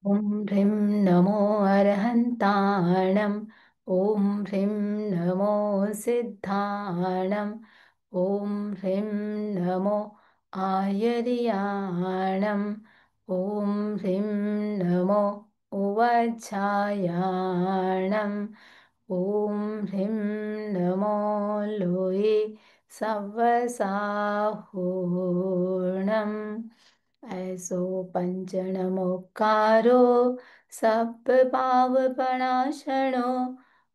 ॐ ह्रीं नमो अर्हन्ताणम्। ॐ ह्रीं नमो सिद्धाणम्। ॐ ह्रीं नमो आयर्याणम्। ॐ ह्रीं नमो उवच्छायाणम्। ॐ ह्रीं नमो लोये सवसाहूर्णम्। ऐसो पञ्चनमोक्कारो सप्तपावपणाशनो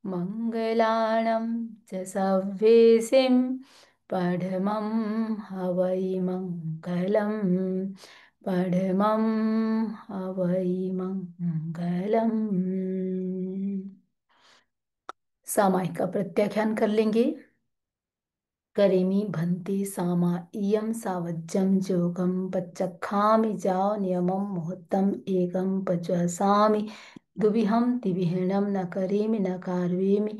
मङ्गलानं च सव्येसिं पढमं हवै मङ्गलम्। पढमं हवै मङ्गलम्। सामायिक का प्रत्याख्यान कर लेंगे। करेमि भन्ते सामा इयं सावज्जं जोगं पच्चक्खामि जाओ नियमं मुहूर्तम् एकं पचसामि दुविहं तिविहरणं न करेमि न कारवेमि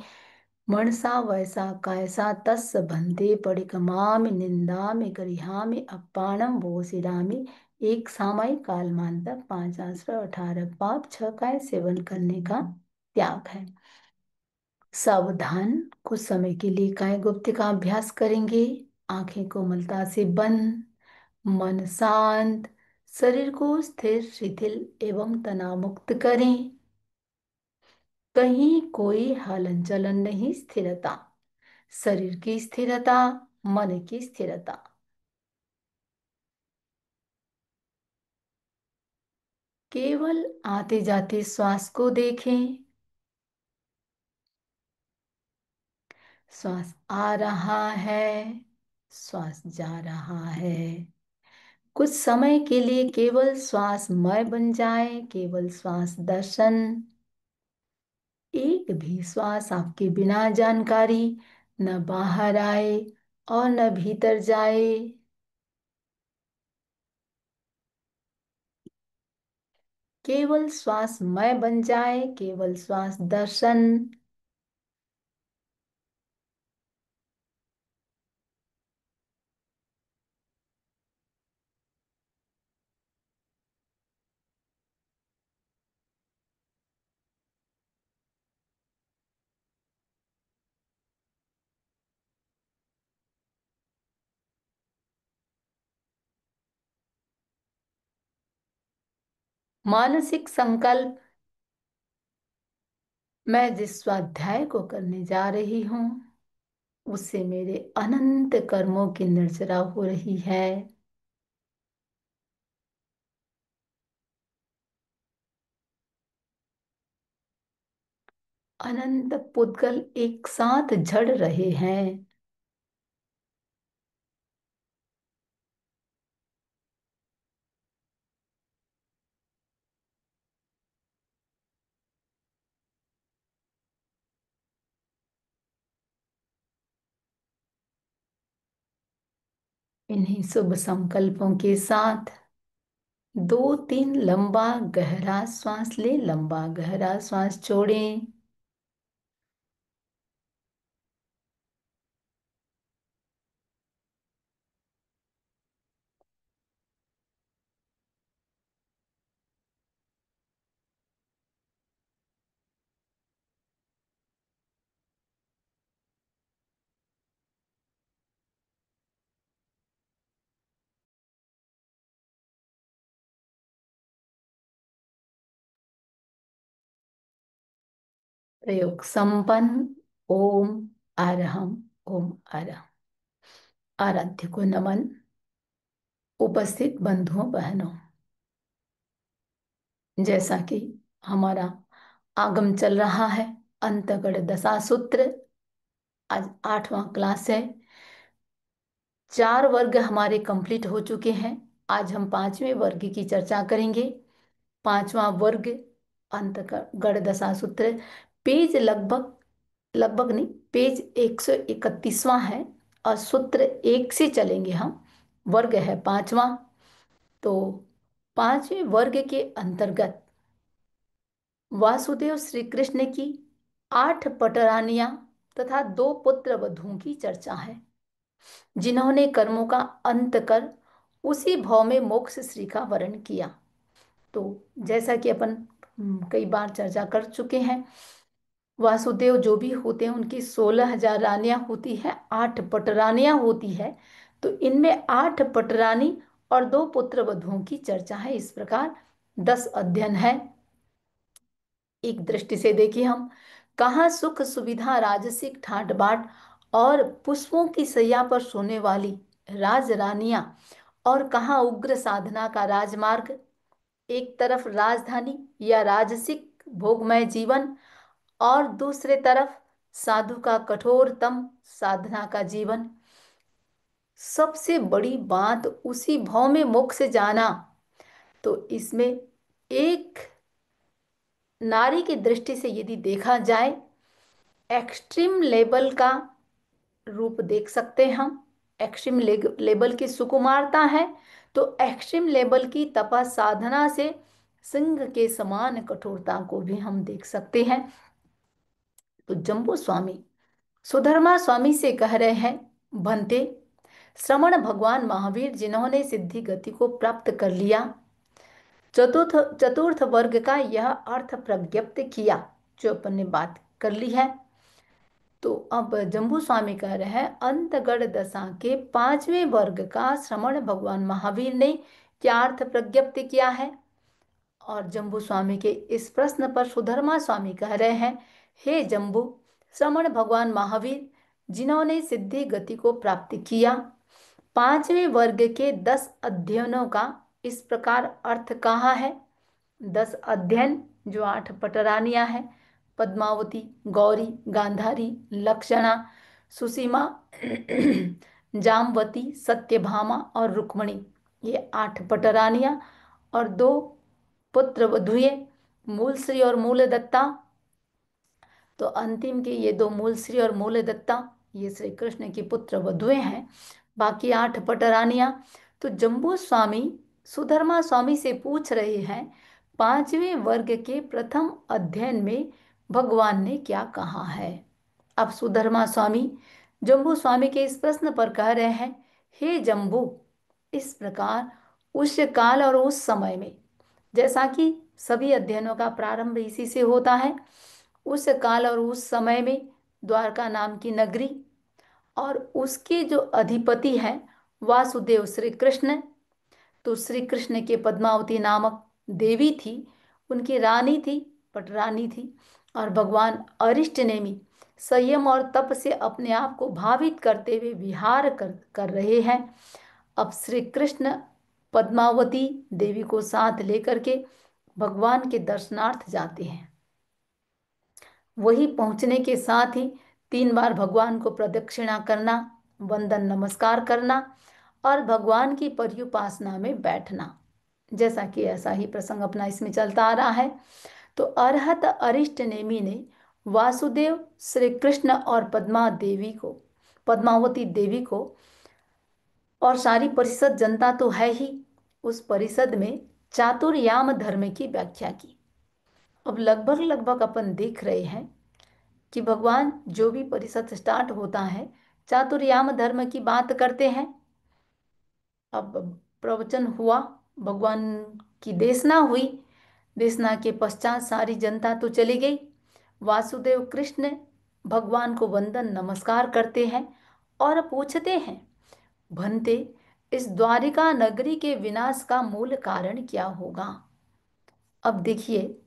मनसा वयसा कायसा तस्य भन्ते पडिकमामि निंदामि गरिहामि अप्पाणं वोसिरामि। एक सामायिक कालमांतर 5 आश्रय 18 पाप 6 काय सेवन करने का त्याग है। सावधान, कुछ समय के लिए काय गुप्त का अभ्यास करेंगे। आंखें कोमलता से बंद, मन शांत, शरीर को स्थिर शिथिल एवं तनाव मुक्त करें। कहीं कोई हलन चलन नहीं, स्थिरता, शरीर की स्थिरता, मन की स्थिरता। केवल आते जाते श्वास को देखें। श्वास आ रहा है, श्वास जा रहा है। कुछ समय के लिए केवल श्वासमय बन जाए, केवल श्वास दर्शन। एक भी श्वास आपके बिना जानकारी न बाहर आए और न भीतर जाए। केवल श्वासमय बन जाए, केवल श्वास दर्शन। मानसिक संकल्प, मैं जिस स्वाध्याय को करने जा रही हूं उससे मेरे अनंत कर्मों की निर्जरा हो रही है। अनंत पुद्गल एक साथ झड़ रहे हैं। इन्हीं शुभ संकल्पों के साथ 2-3 लंबा गहरा श्वास ले, लंबा गहरा श्वास छोड़ें। प्रयोग संपन्न। ओम अरहम, ओम अरहम। आराध्य को नमन। उपस्थित बंधुओं बहनों, जैसा कि हमारा आगम चल रहा है, अंतगढ़ दशा सूत्र, आज 8वां क्लास है। 4 वर्ग हमारे कंप्लीट हो चुके हैं। आज हम 5वें वर्ग की चर्चा करेंगे। 5वां वर्ग अंतगढ़ दशा सूत्र, पेज लगभग लगभग नहीं, पेज 131वां है और सूत्र 1 से चलेंगे हम। वर्ग है 5वां। तो 5वें वर्ग के अंतर्गत वासुदेव श्री कृष्ण की 8 पटरानियां तथा 2 पुत्र वधुओं की चर्चा है, जिन्होंने कर्मों का अंत कर उसी भाव में मोक्ष श्री का वर्ण किया। तो जैसा कि अपन कई बार चर्चा कर चुके हैं, वासुदेव जो भी होते हैं उनकी 16,000 रानियां होती है, 8 पटरानियां होती है। तो इनमें 8 पटरानी और 2 पुत्र वधुओं की चर्चा है। इस प्रकार 10 अध्ययन है। एक दृष्टि से देखिए हम, कहाँ सुख सुविधा राजसिक ठाट बाट और पुष्पों की सैया पर सोने वाली राज रानियां, और कहाँ उग्र साधना का राजमार्ग। एक तरफ राजधानी या राजसिक भोगमय जीवन, और दूसरे तरफ साधु का कठोरतम साधना का जीवन। सबसे बड़ी बात उसी भाव में मोक्ष से जाना। तो इसमें एक नारी की दृष्टि से यदि देखा जाए, एक्सट्रीम लेवल का रूप देख सकते हैं हम। एक्सट्रीम लेवल की सुकुमारता है, तो एक्सट्रीम लेवल की तपा साधना से सिंह के समान कठोरता को भी हम देख सकते हैं। तो जम्बू स्वामी सुधर्मा स्वामी से कह रहे हैं, बनते श्रमण भगवान महावीर जिन्होंने सिद्धि गति को प्राप्त कर लिया, चतुर्थ चतुर्थ वर्ग का यह अर्थ प्रज्ञप्त किया, जो अपन ने बात कर ली है। तो अब जम्बू स्वामी कह रहे हैं, अंतगढ़ दशा के 5वें वर्ग का श्रमण भगवान महावीर ने क्या अर्थ प्रज्ञप्त किया है। और जम्बू स्वामी के इस प्रश्न पर सुधर्मा स्वामी कह रहे हैं, हे जम्बू, श्रमण भगवान महावीर जिन्होंने सिद्धि गति को प्राप्त किया, 5वें वर्ग के 10 अध्ययनों का इस प्रकार अर्थ कहाँ है। 10 अध्ययन जो 8 पटरानियां हैं, पद्मावती, गौरी, गांधारी, लक्षणा, सुसीमा, जामवती, सत्यभामा और रुक्मणी, ये 8 पटरानियां और 2 पुत्र वधुए, मूलश्री और मूलदत्ता। तो अंतिम के ये 2 मूलश्री और मूलदत्ता, ये श्री कृष्ण की पुत्र वधुए हैं। बाकी 8 पटरानियां। तो जम्बू स्वामी सुधर्मा स्वामी से पूछ रहे हैं, 5वें वर्ग के प्रथम अध्ययन में भगवान ने क्या कहा है। अब सुधर्मा स्वामी जम्बू स्वामी के इस प्रश्न पर कह रहे हैं, हे जम्बू, इस प्रकार उस काल और उस समय में, जैसा कि सभी अध्ययनों का प्रारंभ इसी से होता है, उस काल और उस समय में द्वारका नाम की नगरी और उसके जो अधिपति हैं वासुदेव श्री कृष्ण। तो श्री कृष्ण के पद्मावती नामक देवी थी, उनकी रानी थी, पटरानी थी। और भगवान अरिष्ट नेमि संयम और तप से अपने आप को भावित करते हुए विहार कर रहे हैं। अब श्री कृष्ण पद्मावती देवी को साथ लेकर के भगवान के दर्शनार्थ जाते हैं। वही पहुंचने के साथ ही 3 बार भगवान को प्रदक्षिणा करना, वंदन नमस्कार करना और भगवान की पर्युपासना में बैठना, जैसा कि ऐसा ही प्रसंग अपना इसमें चलता आ रहा है। तो अरहत अरिष्ट नेमि ने वासुदेव श्री कृष्ण और पद्मावती देवी को और सारी परिषद जनता तो है ही, उस परिषद में चातुर्याम धर्म की व्याख्या की। अब लगभग लगभग अपन देख रहे हैं कि भगवान जो भी परिषद स्टार्ट होता है, चातुर्याम धर्म की बात करते हैं। अब प्रवचन हुआ, भगवान की देशना हुई, देशना के पश्चात सारी जनता तो चली गई। वासुदेव कृष्ण भगवान को वंदन नमस्कार करते हैं और पूछते हैं, भंते, इस द्वारिका नगरी के विनाश का मूल कारण क्या होगा। अब देखिए,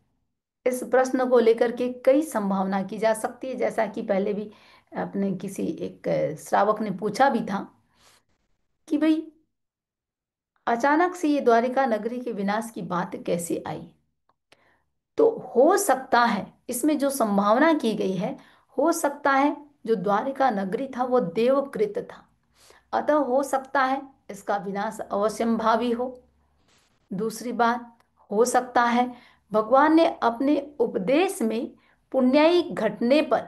इस प्रश्न को लेकर के कई संभावना की जा सकती है, जैसा कि पहले भी अपने किसी एक श्रावक ने पूछा भी था कि भाई अचानक से ये द्वारिका नगरी के विनाश की बात कैसे आई। तो हो सकता है, इसमें जो संभावना की गई है, हो सकता है जो द्वारिका नगरी था वो देवकृत था, अतः हो सकता है इसका विनाश अवश्यंभावी हो। दूसरी बात, हो सकता है भगवान ने अपने उपदेश में पुण्याई घटने पर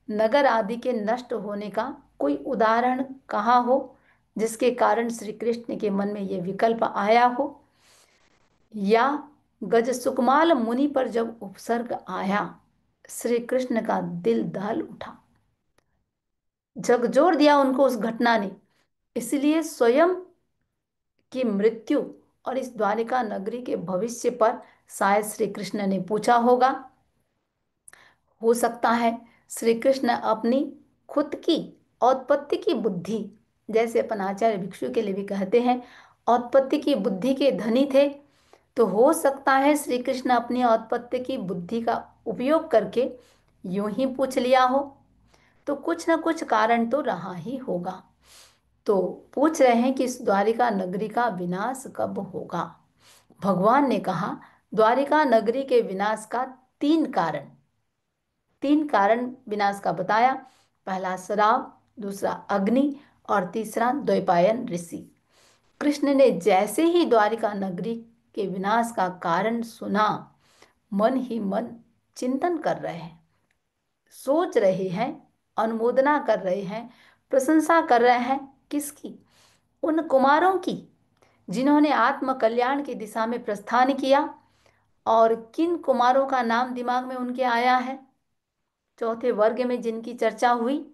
नगर आदि के नष्ट होने का कोई उदाहरण कहा हो, जिसके कारण श्री कृष्ण के मन में यह विकल्प आया हो। या गज सुकमाल मुनि पर जब उपसर्ग आया, श्री कृष्ण का दिल दहल उठा, झकझोर दिया उनको उस घटना ने, इसलिए स्वयं की मृत्यु और इस द्वारिका नगरी के भविष्य पर शायद श्री कृष्ण ने पूछा होगा। हो सकता है श्री कृष्ण अपनी खुद की औत्पत्ति की बुद्धि, जैसे अपन आचार्य भिक्षु के लिए भी कहते हैं, औत्पत्ति की बुद्धि के धनी थे। तो हो सकता है श्री कृष्ण अपनी औत्पत्ति की बुद्धि का उपयोग करके यूं ही पूछ लिया हो। तो कुछ ना कुछ कारण तो रहा ही होगा। तो पूछ रहे हैं कि इस द्वारिका नगरी का विनाश कब होगा। भगवान ने कहा द्वारिका नगरी के विनाश का तीन कारण विनाश का बताया। पहला श्राप, दूसरा अग्नि और तीसरा द्वैपायन ऋषि। कृष्ण ने जैसे ही द्वारिका नगरी के विनाश का कारण सुना, मन ही मन चिंतन कर रहे हैं, सोच रहे हैं, अनुमोदना कर रहे हैं, प्रशंसा कर रहे हैं। किसकी? उन कुमारों की जिन्होंने आत्म कल्याण की दिशा में प्रस्थान किया। और किन कुमारों का नाम दिमाग में उनके आया है? चौथे वर्ग में जिनकी चर्चा हुई,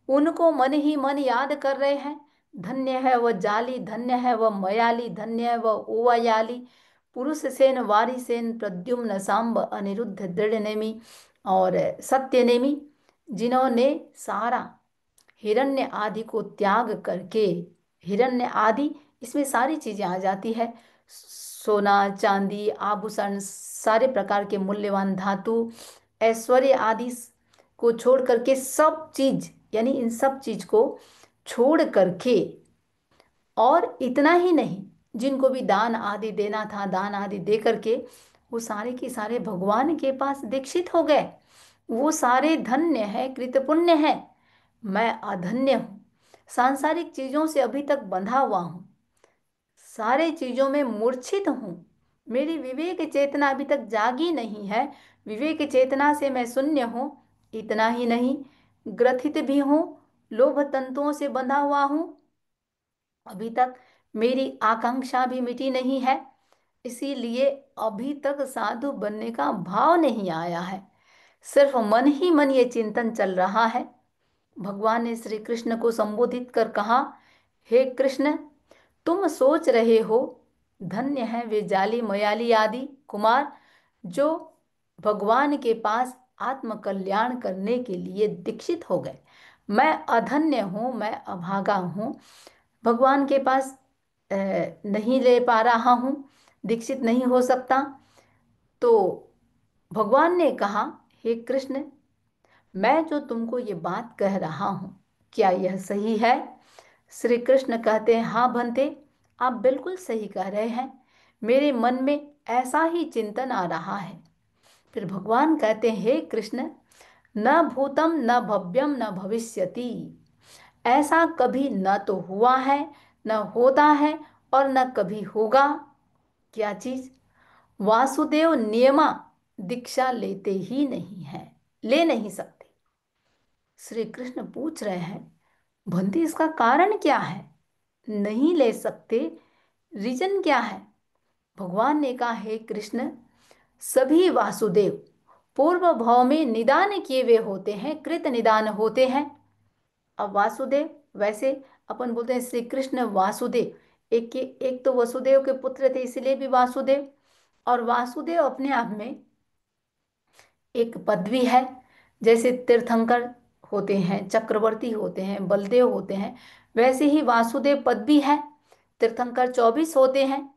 उनको मन ही मन याद कर रहे हैं। धन्य है वह जाली, धन्य है वह मयाली, धन्य है वह ओवायाली, पुरुष सेन, वारी सेन, प्रद्युम्न, सांब, अनिरुद्ध, दृढ़नेमी और सत्यनेमी, जिन्होंने सारा हिरण्य आदि को त्याग करके, हिरण्य आदि इसमें सारी चीजें आ जाती है, सोना चांदी आभूषण सारे प्रकार के मूल्यवान धातु, ऐश्वर्य आदि को छोड़ करके सब चीज, यानी इन सब चीज को छोड़ करके, और इतना ही नहीं, जिनको भी दान आदि देना था दान आदि दे करके वो सारे के सारे भगवान के पास दीक्षित हो गए। वो सारे धन्य है, कृतपुण्य है। मैं अधन्य हूँ, सांसारिक चीजों से अभी तक बंधा हुआ हूँ, सारे चीजों में मूर्छित हूँ। मेरी विवेक चेतना अभी तक जागी नहीं है, विवेक चेतना से मैं शून्य हूँ। इतना ही नहीं, ग्रथित भी हूँ, लोभ तंतुओं से बंधा हुआ हूँ। अभी तक मेरी आकांक्षा भी मिटी नहीं है, इसीलिए अभी तक साधु बनने का भाव नहीं आया है। सिर्फ मन ही मन ये चिंतन चल रहा है। भगवान ने श्री कृष्ण को संबोधित कर कहा, हे कृष्ण, तुम सोच रहे हो धन्य है वे जाली मयाली आदि कुमार जो भगवान के पास आत्म कल्याण करने के लिए दीक्षित हो गए। मैं अधन्य हूँ, मैं अभागा हूँ, भगवान के पास नहीं ले पा रहा हूँ, दीक्षित नहीं हो सकता। तो भगवान ने कहा, हे कृष्ण, मैं जो तुमको ये बात कह रहा हूँ, क्या यह सही है? श्री कृष्ण कहते हैं, हाँ भंते, आप बिल्कुल सही कह रहे हैं, मेरे मन में ऐसा ही चिंतन आ रहा है। फिर भगवान कहते हैं, हे कृष्ण, न भूतम न भव्यम न भविष्यति, ऐसा कभी न तो हुआ है, न होता है और न कभी होगा। क्या चीज? वासुदेव नियमा दीक्षा लेते ही नहीं है, ले नहीं सकते। श्री कृष्ण पूछ रहे हैं, भंती इसका कारण क्या है? नहीं ले सकते, रीजन क्या है? भगवान ने कहा, हे कृष्ण, सभी वासुदेव पूर्व भाव में निदान किए हुए होते हैं, कृत निदान होते हैं। अब वासुदेव, वैसे अपन बोलते हैं श्री कृष्ण वासुदेव, एक तो वसुदेव के पुत्र थे इसलिए भी वासुदेव। और वासुदेव अपने आप में एक पदवी है। जैसे तीर्थंकर होते हैं, चक्रवर्ती होते हैं, बलदेव होते हैं, वैसे ही वासुदेव पदवी है। तीर्थंकर 24 होते हैं।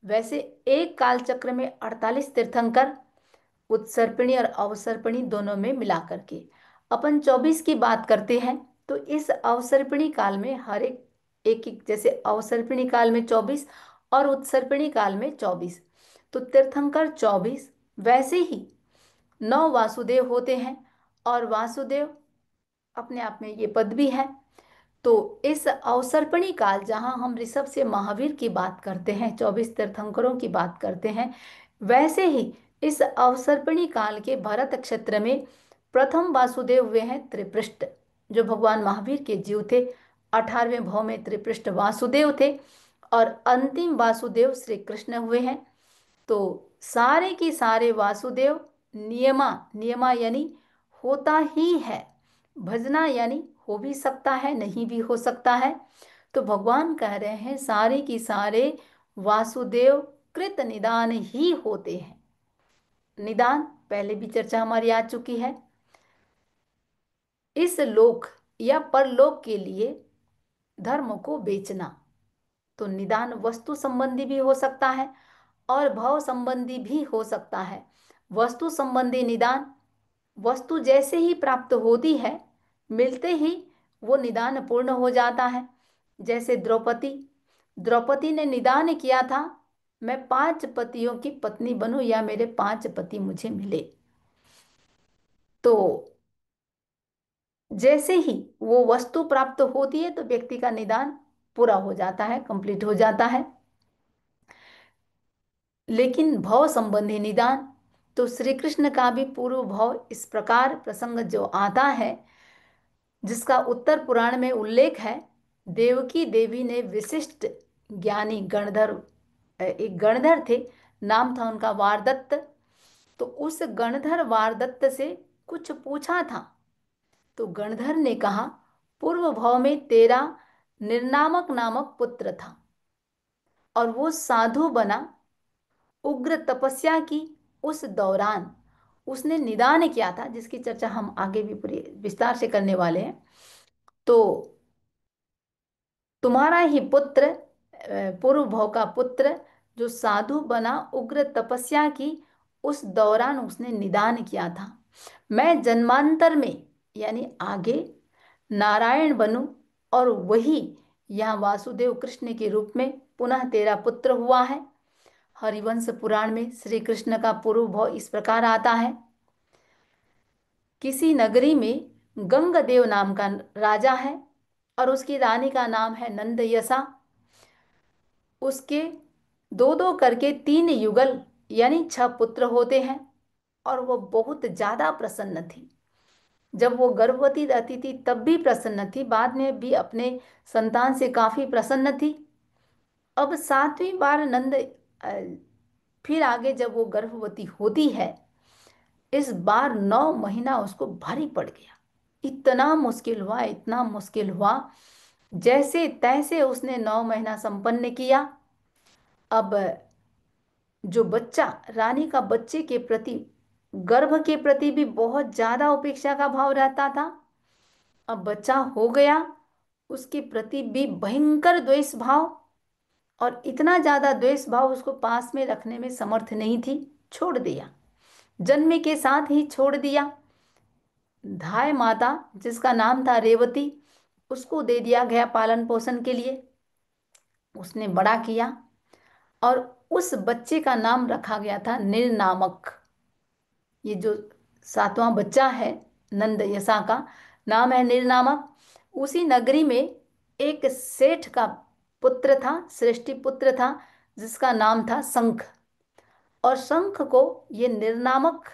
वैसे एक काल चक्र में 48 तीर्थंकर, उत्सर्पिणी और अवसर्पिणी दोनों में मिला करके अपन 24 की बात करते हैं। तो इस अवसर्पिणी काल में हर एक एक एक, जैसे अवसर्पिणी काल में 24 और उत्सर्पिणी काल में 24, तो तीर्थंकर 24, वैसे ही 9 वासुदेव होते हैं। और वासुदेव अपने आप में ये पदवी है। तो इस अवसर्पणी काल, जहां हम ऋषभ से महावीर की बात करते हैं, 24 तीर्थंकरों की बात करते हैं, वैसे ही इस अवसर्पणी काल के भरत क्षेत्र में प्रथम वासुदेव हुए हैं त्रिपृष्ठ, जो भगवान महावीर के जीव थे। 18वें भाव में त्रिपृष्ठ वासुदेव थे और अंतिम वासुदेव श्री कृष्ण हुए हैं। तो सारे के सारे वासुदेव नियमा, नियमा यानी होता ही है, भजना यानी हो भी सकता है नहीं भी हो सकता है। तो भगवान कह रहे हैं सारे की सारे वासुदेव कृत निदान ही होते हैं। निदान पहले भी चर्चा हमारी आ चुकी है। इस लोक या परलोक के लिए धर्म को बेचना। तो निदान वस्तु संबंधी भी हो सकता है और भाव संबंधी भी हो सकता है। वस्तु संबंधी निदान, वस्तु जैसे ही प्राप्त होती है, मिलते ही वो निदान पूर्ण हो जाता है। जैसे द्रौपदी, द्रौपदी ने निदान किया था, मैं 5 पतियों की पत्नी बनूं या मेरे 5 पति मुझे मिले। तो जैसे ही वो वस्तु प्राप्त होती है तो व्यक्ति का निदान पूरा हो जाता है, कंप्लीट हो जाता है। लेकिन भव संबंधी निदान, तो श्री कृष्ण का भी पूर्व भव इस प्रकार प्रसंग जो आता है, जिसका उत्तर पुराण में उल्लेख है। देवकी देवी ने विशिष्ट ज्ञानी गणधर, एक गणधर थे, नाम था उनका वारदत्त। तो उस गणधर वारदत्त से कुछ पूछा था। तो गणधर ने कहा, पूर्व भव में तेरा निर्नामक नामक पुत्र था और वो साधु बना, उग्र तपस्या की। उस दौरान उसने निदान किया था, जिसकी चर्चा हम आगे भी पूरी विस्तार से करने वाले हैं। तो तुम्हारा ही पुत्र, पूर्व भव का पुत्र जो साधु बना, उग्र तपस्या की, उस दौरान उसने निदान किया था, मैं जन्मांतर में यानी आगे नारायण बनूं और वही यहाँ वासुदेव कृष्ण के रूप में पुनः तेरा पुत्र हुआ है। हरिवंश पुराण में श्री कृष्ण का पूर्व भव इस प्रकार आता है। किसी नगरी में गंगदेव नाम का राजा है और उसकी रानी का नाम है नंदयसा। उसके दो दो करके 3 युगल यानी 6 पुत्र होते हैं और वो बहुत ज्यादा प्रसन्न थी। जब वो गर्भवती रहती थी तब भी प्रसन्न थी, बाद में भी अपने संतान से काफी प्रसन्न थी। अब 7वीं बार फिर आगे जब वो गर्भवती होती है, इस बार 9 महीना उसको भारी पड़ गया। इतना मुश्किल हुआ, इतना मुश्किल हुआ, जैसे तैसे उसने 9 महीना संपन्न किया। अब जो बच्चा, रानी का बच्चे के प्रति, गर्भ के प्रति भी बहुत ज्यादा उपेक्षा का भाव रहता था। अब बच्चा हो गया, उसके प्रति भी भयंकर द्वेष भाव, और इतना ज्यादा द्वेष भाव उसको पास में रखने में समर्थ नहीं थी, छोड़ दिया, जन्म के साथ ही छोड़ दिया। धाय माता जिसका नाम था रेवती, उसको दे दिया गया पालन पोषण के लिए। उसने बड़ा किया और उस बच्चे का नाम रखा गया था निर्नामक। ये जो 7वां बच्चा है नंद यशा का, नाम है निर्नामक। उसी नगरी में एक सेठ का पुत्र था, श्रेष्ठी पुत्र था, जिसका नाम था शंख। और शंख को ये निर्नामक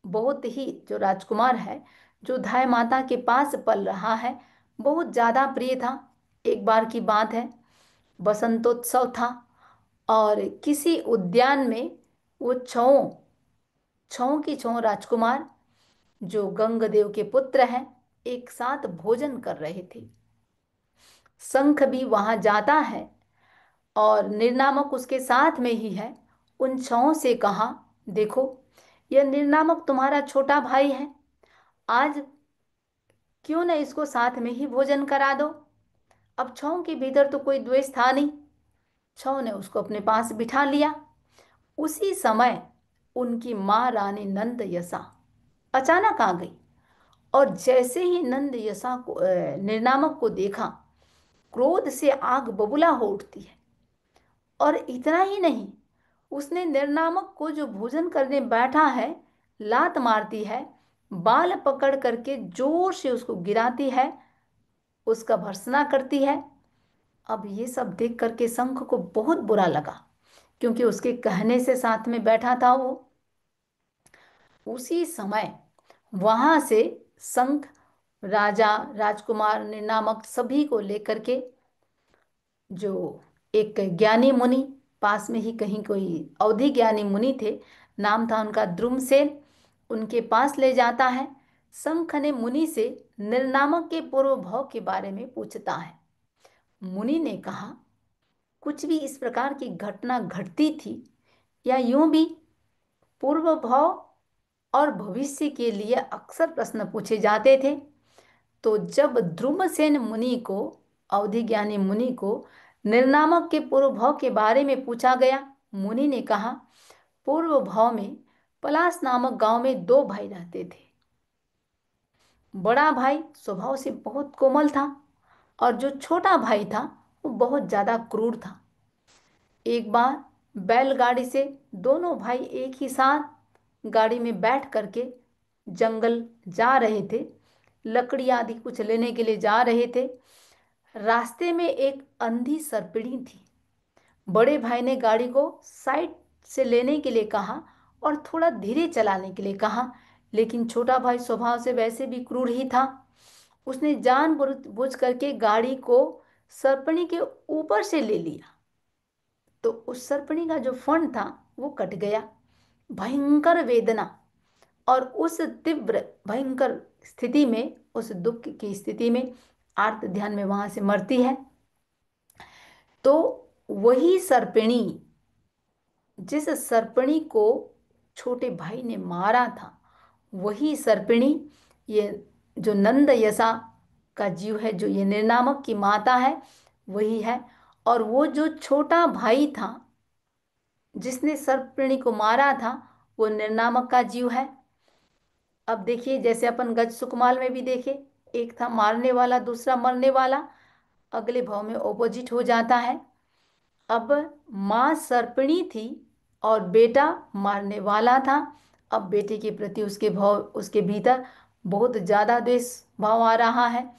बहुत ही, जो राजकुमार है, जो धाय माता के पास पल रहा है, बहुत ज्यादा प्रिय था। एक बार की बात है, बसंतोत्सव था और किसी उद्यान में वो छहों छहों की छहों राजकुमार, जो गंगदेव के पुत्र हैं, एक साथ भोजन कर रहे थे। शंख भी वहां जाता है और निर्नामक उसके साथ में ही है। उन छहों से कहा, देखो, यह निर्नामक तुम्हारा छोटा भाई है, आज क्यों न इसको साथ में ही भोजन करा दो। अब छहों के भीतर तो कोई द्वेष था नहीं, छहों ने उसको अपने पास बिठा लिया। उसी समय उनकी माँ रानी नंद यशा अचानक आ गई और जैसे ही नंद यशा को निर्नामक को देखा, क्रोध से आग बबूला हो उठती है। और इतना ही नहीं, उसने निर्नामक को जो भोजन करने बैठा है, लात मारती है, बाल पकड़ करके जोर से उसको गिराती है, उसका भर्त्सना करती है। अब ये सब देख करके शंख को बहुत बुरा लगा, क्योंकि उसके कहने से साथ में बैठा था वो। उसी समय वहां से शंख राजा, राजकुमार, निर्नामक सभी को लेकर के, जो एक ज्ञानी मुनि, पास में ही कहीं कोई अवधि ज्ञानी मुनि थे, नाम था उनका द्रुमसेन, उनके पास ले जाता है। शंख ने मुनि से निर्नामक के पूर्व भव के बारे में पूछता है। मुनि ने कहा, कुछ भी इस प्रकार की घटना घटती थी, या यूं भी पूर्व भाव और भविष्य के लिए अक्सर प्रश्न पूछे जाते थे। तो जब ध्रुमसेन मुनि को, अवधि ज्ञानी मुनि को, निर्नामक के पूर्व भाव के बारे में पूछा गया, मुनि ने कहा, पूर्व भाव में पलास नामक गांव में दो भाई रहते थे। बड़ा भाई स्वभाव से बहुत कोमल था, और जो छोटा भाई था वो बहुत ज्यादा क्रूर था। एक बार बैलगाड़ी से दोनों भाई एक ही साथ गाड़ी में बैठ करके जंगल जा रहे थे, लकड़ी आदि कुछ लेने के लिए जा रहे थे। रास्ते में एक अंधी सर्पिणी थी। बड़े भाई ने गाड़ी को साइड से लेने के लिए कहा और थोड़ा धीरे चलाने के लिए कहा, लेकिन छोटा भाई स्वभाव से वैसे भी क्रूर ही था। उसने जानबूझ करके गाड़ी को सर्पणी के ऊपर से ले लिया। तो उस सर्पणी का जो फण था वो कट गया। भयंकर वेदना और उस तीव्र भयंकर स्थिति में, उस दुख की स्थिति में, आर्त ध्यान में वहां से मरती है। तो वही सर्पिणी, जिस सर्पिणी को छोटे भाई ने मारा था, वही सर्पिणी ये जो नंद यशा का जीव है, जो ये निर्नामक की माता है, वही है। और वो जो छोटा भाई था जिसने सर्पिणी को मारा था, वो निर्नामक का जीव है। अब देखिए, जैसे अपन गज सुकमाल में भी देखे, एक था मारने वाला, दूसरा मरने वाला, अगले भाव में ऑपोजिट हो जाता है। अब माँ सर्पिणी थी और बेटा मारने वाला था। अब बेटे के प्रति उसके भाव, उसके भीतर बहुत ज्यादा द्वेष भाव आ रहा है।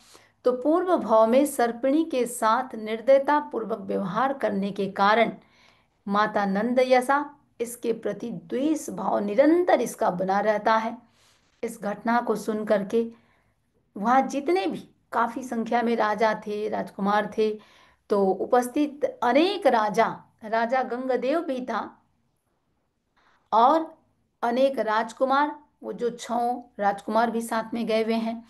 तो पूर्व भाव में सर्पिणी के साथ निर्दयता पूर्वक व्यवहार करने के कारण माता नंद यशा, इसके प्रति द्वेष भाव निरंतर इसका बना रहता है। इस घटना को सुन करके वहाँ जितने भी काफी संख्या में राजा थे, राजकुमार थे, तो उपस्थित अनेक राजा, राजा गंगदेव भी था, और अनेक राजकुमार, वो जो 6 राजकुमार भी साथ में गए हुए हैं,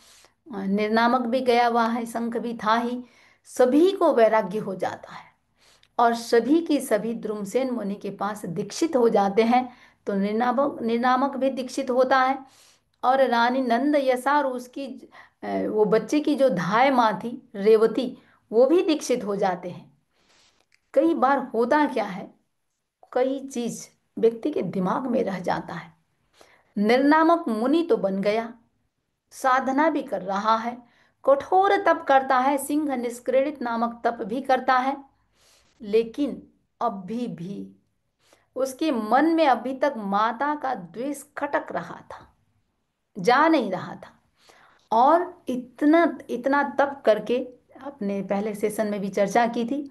निर्नामक भी गया हुआ है, शंख भी था ही। सभी को वैराग्य हो जाता है और सभी की सभी द्रुमसेन मुनि के पास दीक्षित हो जाते हैं। तो निर्नामक निर्नामक भी दीक्षित होता है, और रानी नंद यशा और उसकी वो बच्चे की जो धाय माँ थी रेवती, वो भी दीक्षित हो जाते हैं। कई बार होता क्या है, कई चीज व्यक्ति के दिमाग में रह जाता है। निर्नामक मुनि तो बन गया, साधना भी कर रहा है, कठोर तप करता है, सिंह निष्क्रियित नामक तप भी करता है, लेकिन अभी भी उसके मन में अभी तक माता का द्वेष खटक रहा था, जा नहीं रहा था। और इतना इतना तप करके, आपने पहले सेशन में भी चर्चा की थी,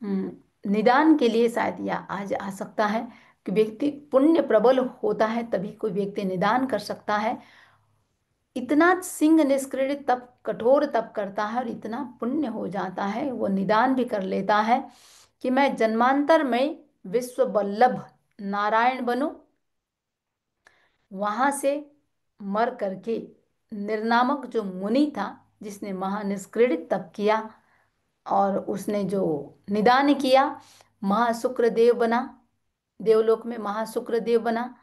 निदान के लिए शायद यह आज आ सकता है कि व्यक्ति पुण्य प्रबल होता है तभी कोई व्यक्ति निदान कर सकता है। इतना सिंह निष्क्रिय तप, कठोर तप करता है और इतना पुण्य हो जाता है, वो निदान भी कर लेता है कि मैं जन्मांतर में विश्व वल्लभ नारायण बनूं। वहां से मर करके निर्नामक जो मुनि था, जिसने महानिष्क्रिय तप किया और उसने जो निदान किया, महाशुक्रदेव बना, देवलोक में महाशुक्रदेव बना।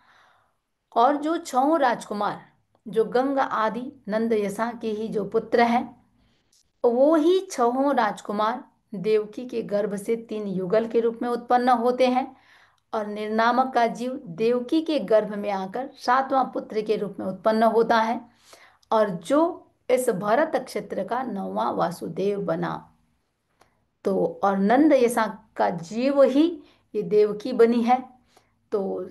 और जो 6 राजकुमार, जो गंगा आदि नंद यशा के ही जो पुत्र हैं, वो ही 6 राजकुमार देवकी के गर्भ से 3 युगल के रूप में उत्पन्न होते हैं, और निर्नामक का जीव देवकी के गर्भ में आकर 7वां पुत्र के रूप में उत्पन्न होता है, और जो इस भरत क्षेत्र का 9वां वासुदेव बना। तो और नंद यशा का जीव ही ये देवकी बनी है। तो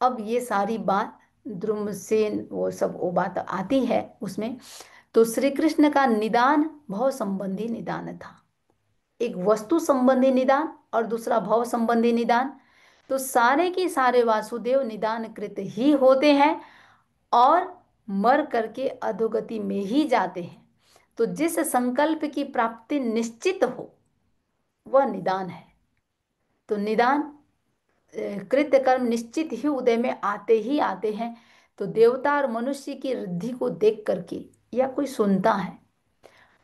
अब ये सारी बात द्रुमसेन, वो बात आती है उसमें। तो श्री कृष्ण का निदान भव संबंधी निदान था, एक वस्तु संबंधी निदान और दूसरा भव संबंधी निदान। तो सारे के सारे वासुदेव निदान कृत ही होते हैं और मर करके अधोगति में ही जाते हैं। तो जिस संकल्प की प्राप्ति निश्चित हो वह निदान है। तो निदान कृत्य कर्म निश्चित ही उदय में आते ही आते हैं। तो देवता और मनुष्य की रिद्धि को देख करके या कोई सुनता है,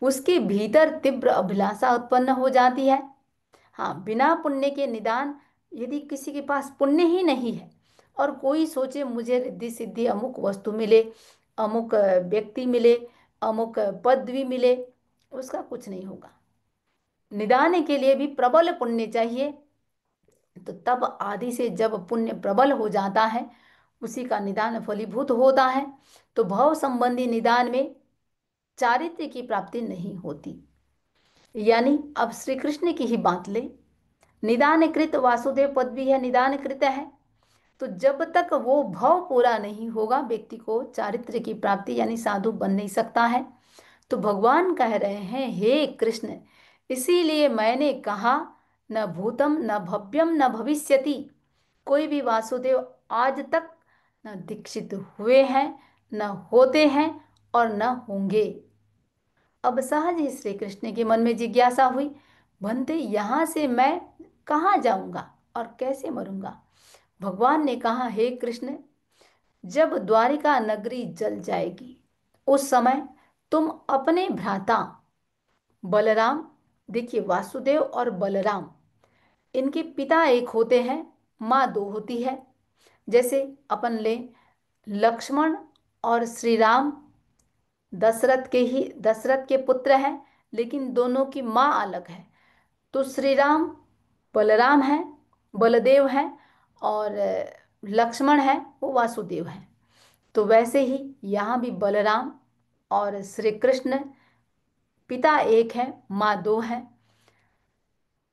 उसके भीतर तीव्र अभिलाषा उत्पन्न हो जाती है। हाँ, बिना पुण्य के निदान, यदि किसी के पास पुण्य ही नहीं है और कोई सोचे मुझे रिद्धि सिद्धि अमुक वस्तु मिले, अमुक व्यक्ति मिले, अमुक पदवी मिले, उसका कुछ नहीं होगा। निदान के लिए भी प्रबल पुण्य चाहिए। तो तब आदि से जब पुण्य प्रबल हो जाता है, उसी का निदान फलीभूत होता है। तो भव संबंधी निदान में चारित्र्य की प्राप्ति नहीं होती। यानी अब श्री कृष्ण की ही बात ले, निदान कृत वासुदेव पद भी है, निदान कृत है। तो जब तक वो भव पूरा नहीं होगा, व्यक्ति को चारित्र्य की प्राप्ति यानी साधु बन नहीं सकता है। तो भगवान कह रहे हैं, हे कृष्ण, इसीलिए मैंने कहा न भूतम न भव्यम न भविष्यति। कोई भी वासुदेव आज तक न दीक्षित हुए हैं, न होते हैं और न होंगे। अब सहज ही श्री कृष्ण के मन में जिज्ञासा हुई, भंते यहाँ से मैं कहाँ जाऊंगा और कैसे मरूंगा। भगवान ने कहा, हे कृष्ण, जब द्वारिका नगरी जल जाएगी उस समय तुम अपने भ्राता बलराम, देखिए वासुदेव और बलराम, इनके पिता एक होते हैं, माँ दो होती है। जैसे अपन ले लक्ष्मण और श्री राम दशरथ के पुत्र हैं, लेकिन दोनों की माँ अलग है। तो श्री राम बलराम हैं, बलदेव हैं, और लक्ष्मण है वो वासुदेव हैं। तो वैसे ही यहाँ भी बलराम और श्री कृष्ण पिता एक है, माँ दो हैं।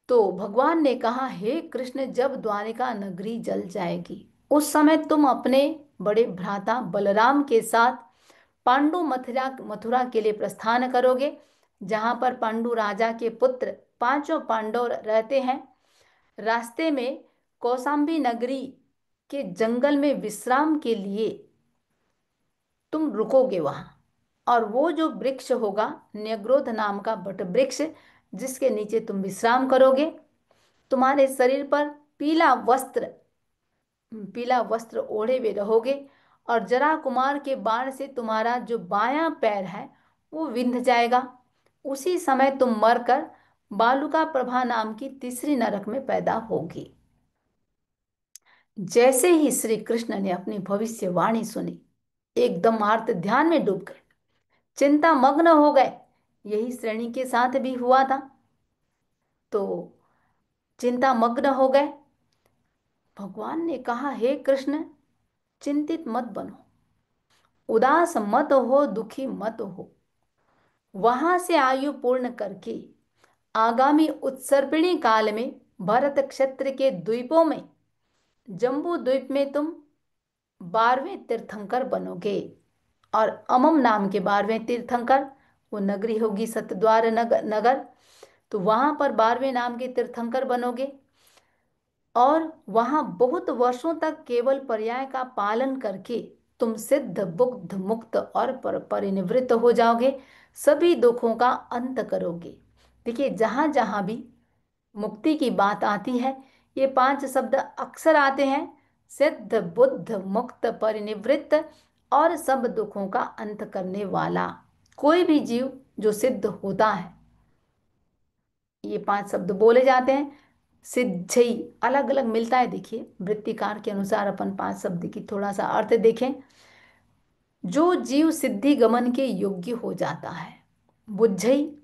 तो भगवान ने कहा, हे कृष्ण, जब द्वारिका नगरी जल जाएगी उस समय तुम अपने बड़े भ्राता बलराम के साथ पांडु मथुरा मथुरा के लिए प्रस्थान करोगे, जहां पर पांडु राजा के पुत्र पांचों पांडव रहते हैं। रास्ते में कौशाम्बी नगरी के जंगल में विश्राम के लिए तुम रुकोगे वहां। और वो जो वृक्ष होगा न्यग्रोध नाम का बट वृक्ष, जिसके नीचे तुम विश्राम करोगे, तुम्हारे शरीर पर पीला वस्त्र ओढ़े हुए रहोगे। और जरा कुमार के बाण से तुम्हारा जो बायां पैर है वो विंध जाएगा। उसी समय तुम मरकर बालुका प्रभा नाम की तीसरी नरक में पैदा होगी। जैसे ही श्री कृष्ण ने अपनी भविष्यवाणी सुनी, एकदम आर्त ध्यान में डूब गए, चिंता मग्न हो गए। यही श्रेणी के साथ भी हुआ था। तो चिंता मग्न हो गए। भगवान ने कहा, हे कृष्ण, चिंतित मत बनो, उदास मत हो, दुखी मत हो। वहां से आयु पूर्ण करके आगामी उत्सर्पिणी काल में भरत क्षेत्र के द्वीपों में, जम्बू द्वीप में तुम 12वें तीर्थंकर बनोगे। और अमम नाम के 12वें तीर्थंकर, वो नगरी होगी सतद्वार नगर। तो वहां पर 12वें नाम के तीर्थंकर बनोगे और वहां बहुत वर्षों तक केवल पर्याय का पालन करके तुम सिद्ध बुद्ध मुक्त और परिनिवृत्त हो जाओगे, सभी दुखों का अंत करोगे। देखिए, जहां जहां भी मुक्ति की बात आती है, ये 5 शब्द अक्सर आते हैं, सिद्ध बुद्ध मुक्त परिनिवृत्त और सब दुखों का अंत करने वाला। कोई भी जीव जो सिद्ध होता है, ये 5 शब्द बोले जाते हैं। सिद्धि अलग अलग मिलता है। देखिए, वृत्तिकार के अनुसार अपन 5 शब्द की थोड़ा सा अर्थ देखें। जो जीव सिद्धि गमन के योग्य हो जाता है, बुद्धि,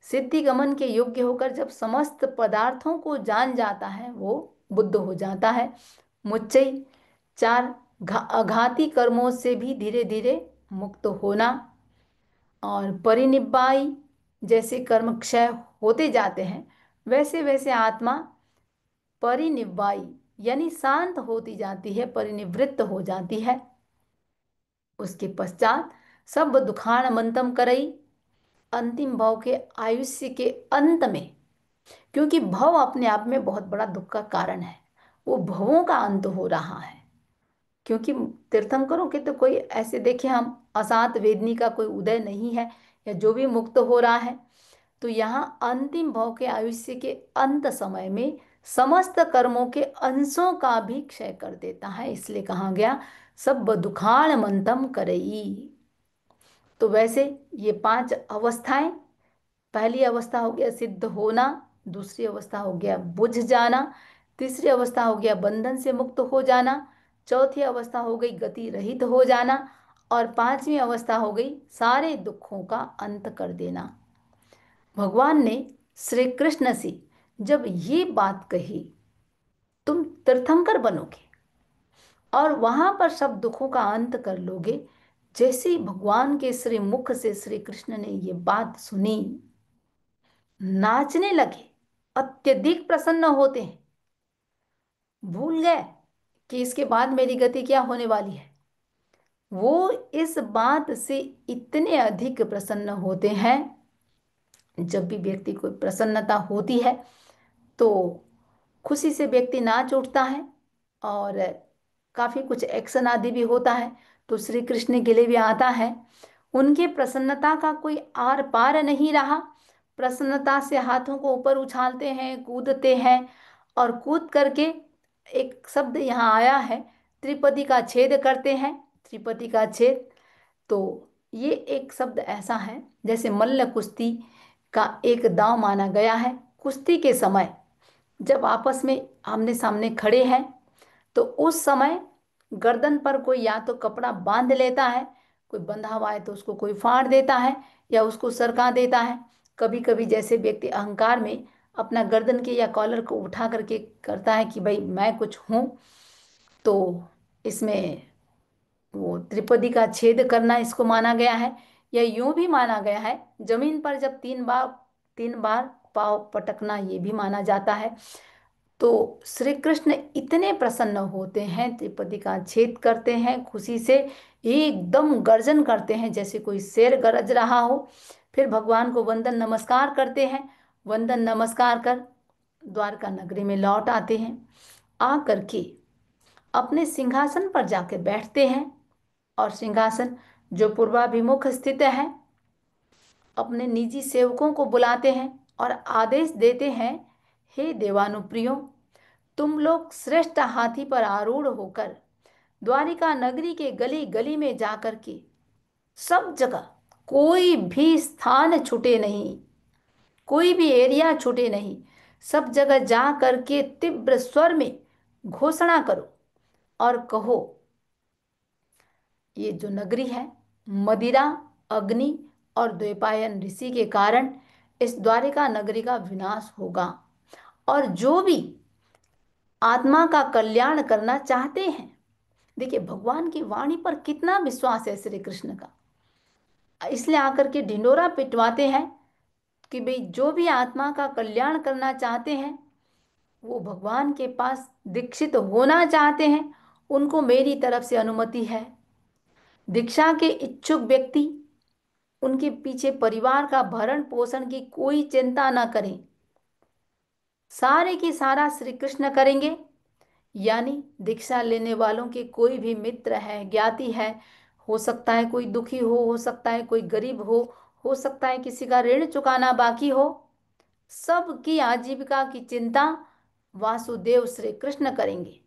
सिद्धि गमन के योग्य होकर जब समस्त पदार्थों को जान जाता है, वो बुद्ध हो जाता है। मुच्चई, 4 अघाती कर्मों से भी धीरे धीरे मुक्त होना। और परिनिब्बाई, जैसे कर्म क्षय होते जाते हैं, वैसे वैसे आत्मा परिनिव्वाई यानी शांत होती जाती है, परिनिवृत्त हो जाती है। उसके पश्चात सब दुखान मंतम करई, अंतिम भव के आयुष्य के अंत में, क्योंकि भव अपने आप में बहुत बड़ा दुख का कारण है, वो भवों का अंत हो रहा है। क्योंकि तीर्थंकरों के तो कोई ऐसे देखे हम असात वेदनी का कोई उदय नहीं है, या जो भी मुक्त हो रहा है। तो यहाँ अंतिम भव के आयुष्य के अंत समय में समस्त कर्मों के अंशों का भी क्षय कर देता है, इसलिए कहा गया सब दुखाण मंतम करई। तो वैसे ये 5 अवस्थाएं, पहली अवस्था हो गया सिद्ध होना, दूसरी अवस्था हो गया बुझ जाना, तीसरी अवस्था हो गया बंधन से मुक्त हो जाना, चौथी अवस्था हो गई गति रहित हो जाना, और पांचवी अवस्था हो गई सारे दुखों का अंत कर देना। भगवान ने श्री कृष्ण से जब ये बात कही, तुम तीर्थंकर बनोगे और वहां पर सब दुखों का अंत कर लोगे, जैसे ही भगवान के श्री मुख से श्री कृष्ण ने ये बात सुनी, नाचने लगे, अत्यधिक प्रसन्न होते हैं, भूल गए कि इसके बाद मेरी गति क्या होने वाली है। वो इस बात से इतने अधिक प्रसन्न होते हैं। जब भी व्यक्ति को प्रसन्नता होती है तो खुशी से व्यक्ति नाच उठता है, और काफी कुछ एक्शन आदि भी होता है, तो श्री कृष्ण के लिए भी आता है। उनके प्रसन्नता का कोई आर पार नहीं रहा। प्रसन्नता से हाथों को ऊपर उछालते हैं, कूदते हैं, और कूद करके एक शब्द यहाँ आया है, त्रिपदी का छेद करते हैं। त्रिपदी का छेद, तो ये एक शब्द ऐसा है जैसे मल्ल कुश्ती का एक दांव माना गया है। कुश्ती के समय जब आपस में आमने सामने खड़े हैं, तो उस समय गर्दन पर कोई या तो कपड़ा बांध लेता है, कोई बंधा हुआ है तो उसको कोई फाड़ देता है या उसको सरका देता है। कभी कभी जैसे व्यक्ति अहंकार में अपना गर्दन के या कॉलर को उठा करके करता है कि भाई मैं कुछ हूँ, तो इसमें वो त्रिपदी का छेद करना इसको माना गया है। या यूं भी माना गया है, जमीन पर जब तीन बार पाँव पटकना ये भी माना जाता है। तो श्री कृष्ण इतने प्रसन्न होते हैं, त्रिपदी का छेद करते हैं, खुशी से एकदम गर्जन करते हैं जैसे कोई शेर गरज रहा हो। फिर भगवान को वंदन नमस्कार करते हैं। वंदन नमस्कार कर द्वारका नगरी में लौट आते हैं। आ करके अपने सिंहासन पर जाकर बैठते हैं, और सिंहासन जो पूर्वाभिमुख स्थित है, अपने निजी सेवकों को बुलाते हैं और आदेश देते हैं, हे देवानुप्रियो, तुम लोग श्रेष्ठ हाथी पर आरूढ़ होकर द्वारिका नगरी के गली गली में जाकर के सब जगह कोई भी स्थान छूटे नहीं, कोई भी एरिया छूटे नहीं, सब जगह जा करके तीव्र स्वर में घोषणा करो और कहो, ये जो नगरी है, मदिरा, अग्नि और द्वैपायन ऋषि के कारण इस द्वारिका नगरी का विनाश होगा। और जो भी आत्मा का कल्याण करना चाहते हैं, देखिए भगवान की वाणी पर कितना विश्वास है श्री कृष्ण का, इसलिए आकर के ढिंडोरा पिटवाते हैं कि भाई जो भी आत्मा का कल्याण करना चाहते हैं, वो भगवान के पास दीक्षित होना चाहते हैं, उनको मेरी तरफ से अनुमति है। दीक्षा के इच्छुक व्यक्ति उनके पीछे परिवार का भरण पोषण की कोई चिंता ना करें, सारे की सारा श्री कृष्ण करेंगे। यानी दीक्षा लेने वालों के कोई भी मित्र है, ज्ञाति है, हो सकता है कोई दुखी हो सकता है कोई गरीब हो सकता है किसी का ऋण चुकाना बाकी हो, सबकी आजीविका की चिंता वासुदेव श्री कृष्ण करेंगे।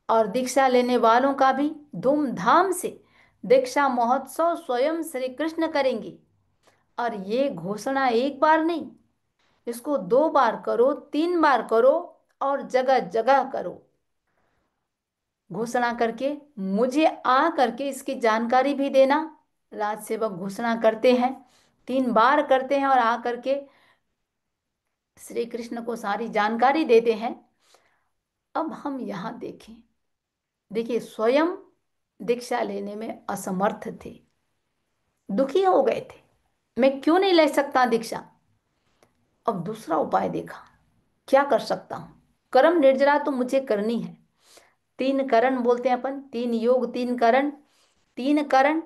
और दीक्षा लेने वालों का भी धूमधाम से दीक्षा महोत्सव स्वयं श्री कृष्ण करेंगे। और ये घोषणा एक बार नहीं, इसको 2 बार करो, 3 बार करो, और जगह जगह करो। घोषणा करके मुझे आ करके इसकी जानकारी भी देना। राज सेवक घोषणा करते हैं, 3 बार करते हैं और आ करके श्री कृष्ण को सारी जानकारी देते हैं। अब हम यहाँ देखें, देखिए स्वयं दीक्षा लेने में असमर्थ थे, दुखी हो गए थे, मैं क्यों नहीं ले सकता दीक्षा। अब दूसरा उपाय देखा, क्या कर सकता हूं, कर्म निर्जरा तो मुझे करनी है। 3 करण बोलते हैं अपन, 3 योग 3 करण। 3 करण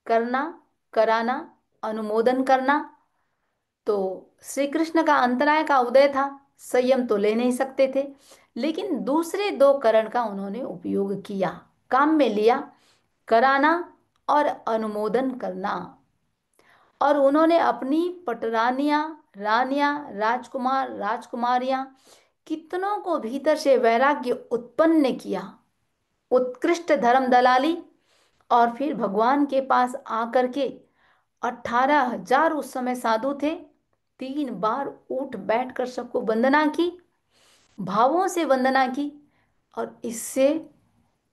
करना, कराना, अनुमोदन करना। तो श्री कृष्ण का अंतराय का उदय था, संयम तो ले नहीं सकते थे, लेकिन दूसरे 2 करण का उन्होंने उपयोग किया, काम में लिया, कराना और अनुमोदन करना। और उन्होंने अपनी पटरानियां, रानियां, राजकुमार, राजकुमारियां, कितनों को भीतर से वैराग्य उत्पन्न किया, उत्कृष्ट धर्म दलाली। और फिर भगवान के पास आकर के 18,000 उस समय साधु थे, 3 बार उठ बैठकर सबको वंदना की, भावों से वंदना की। और इससे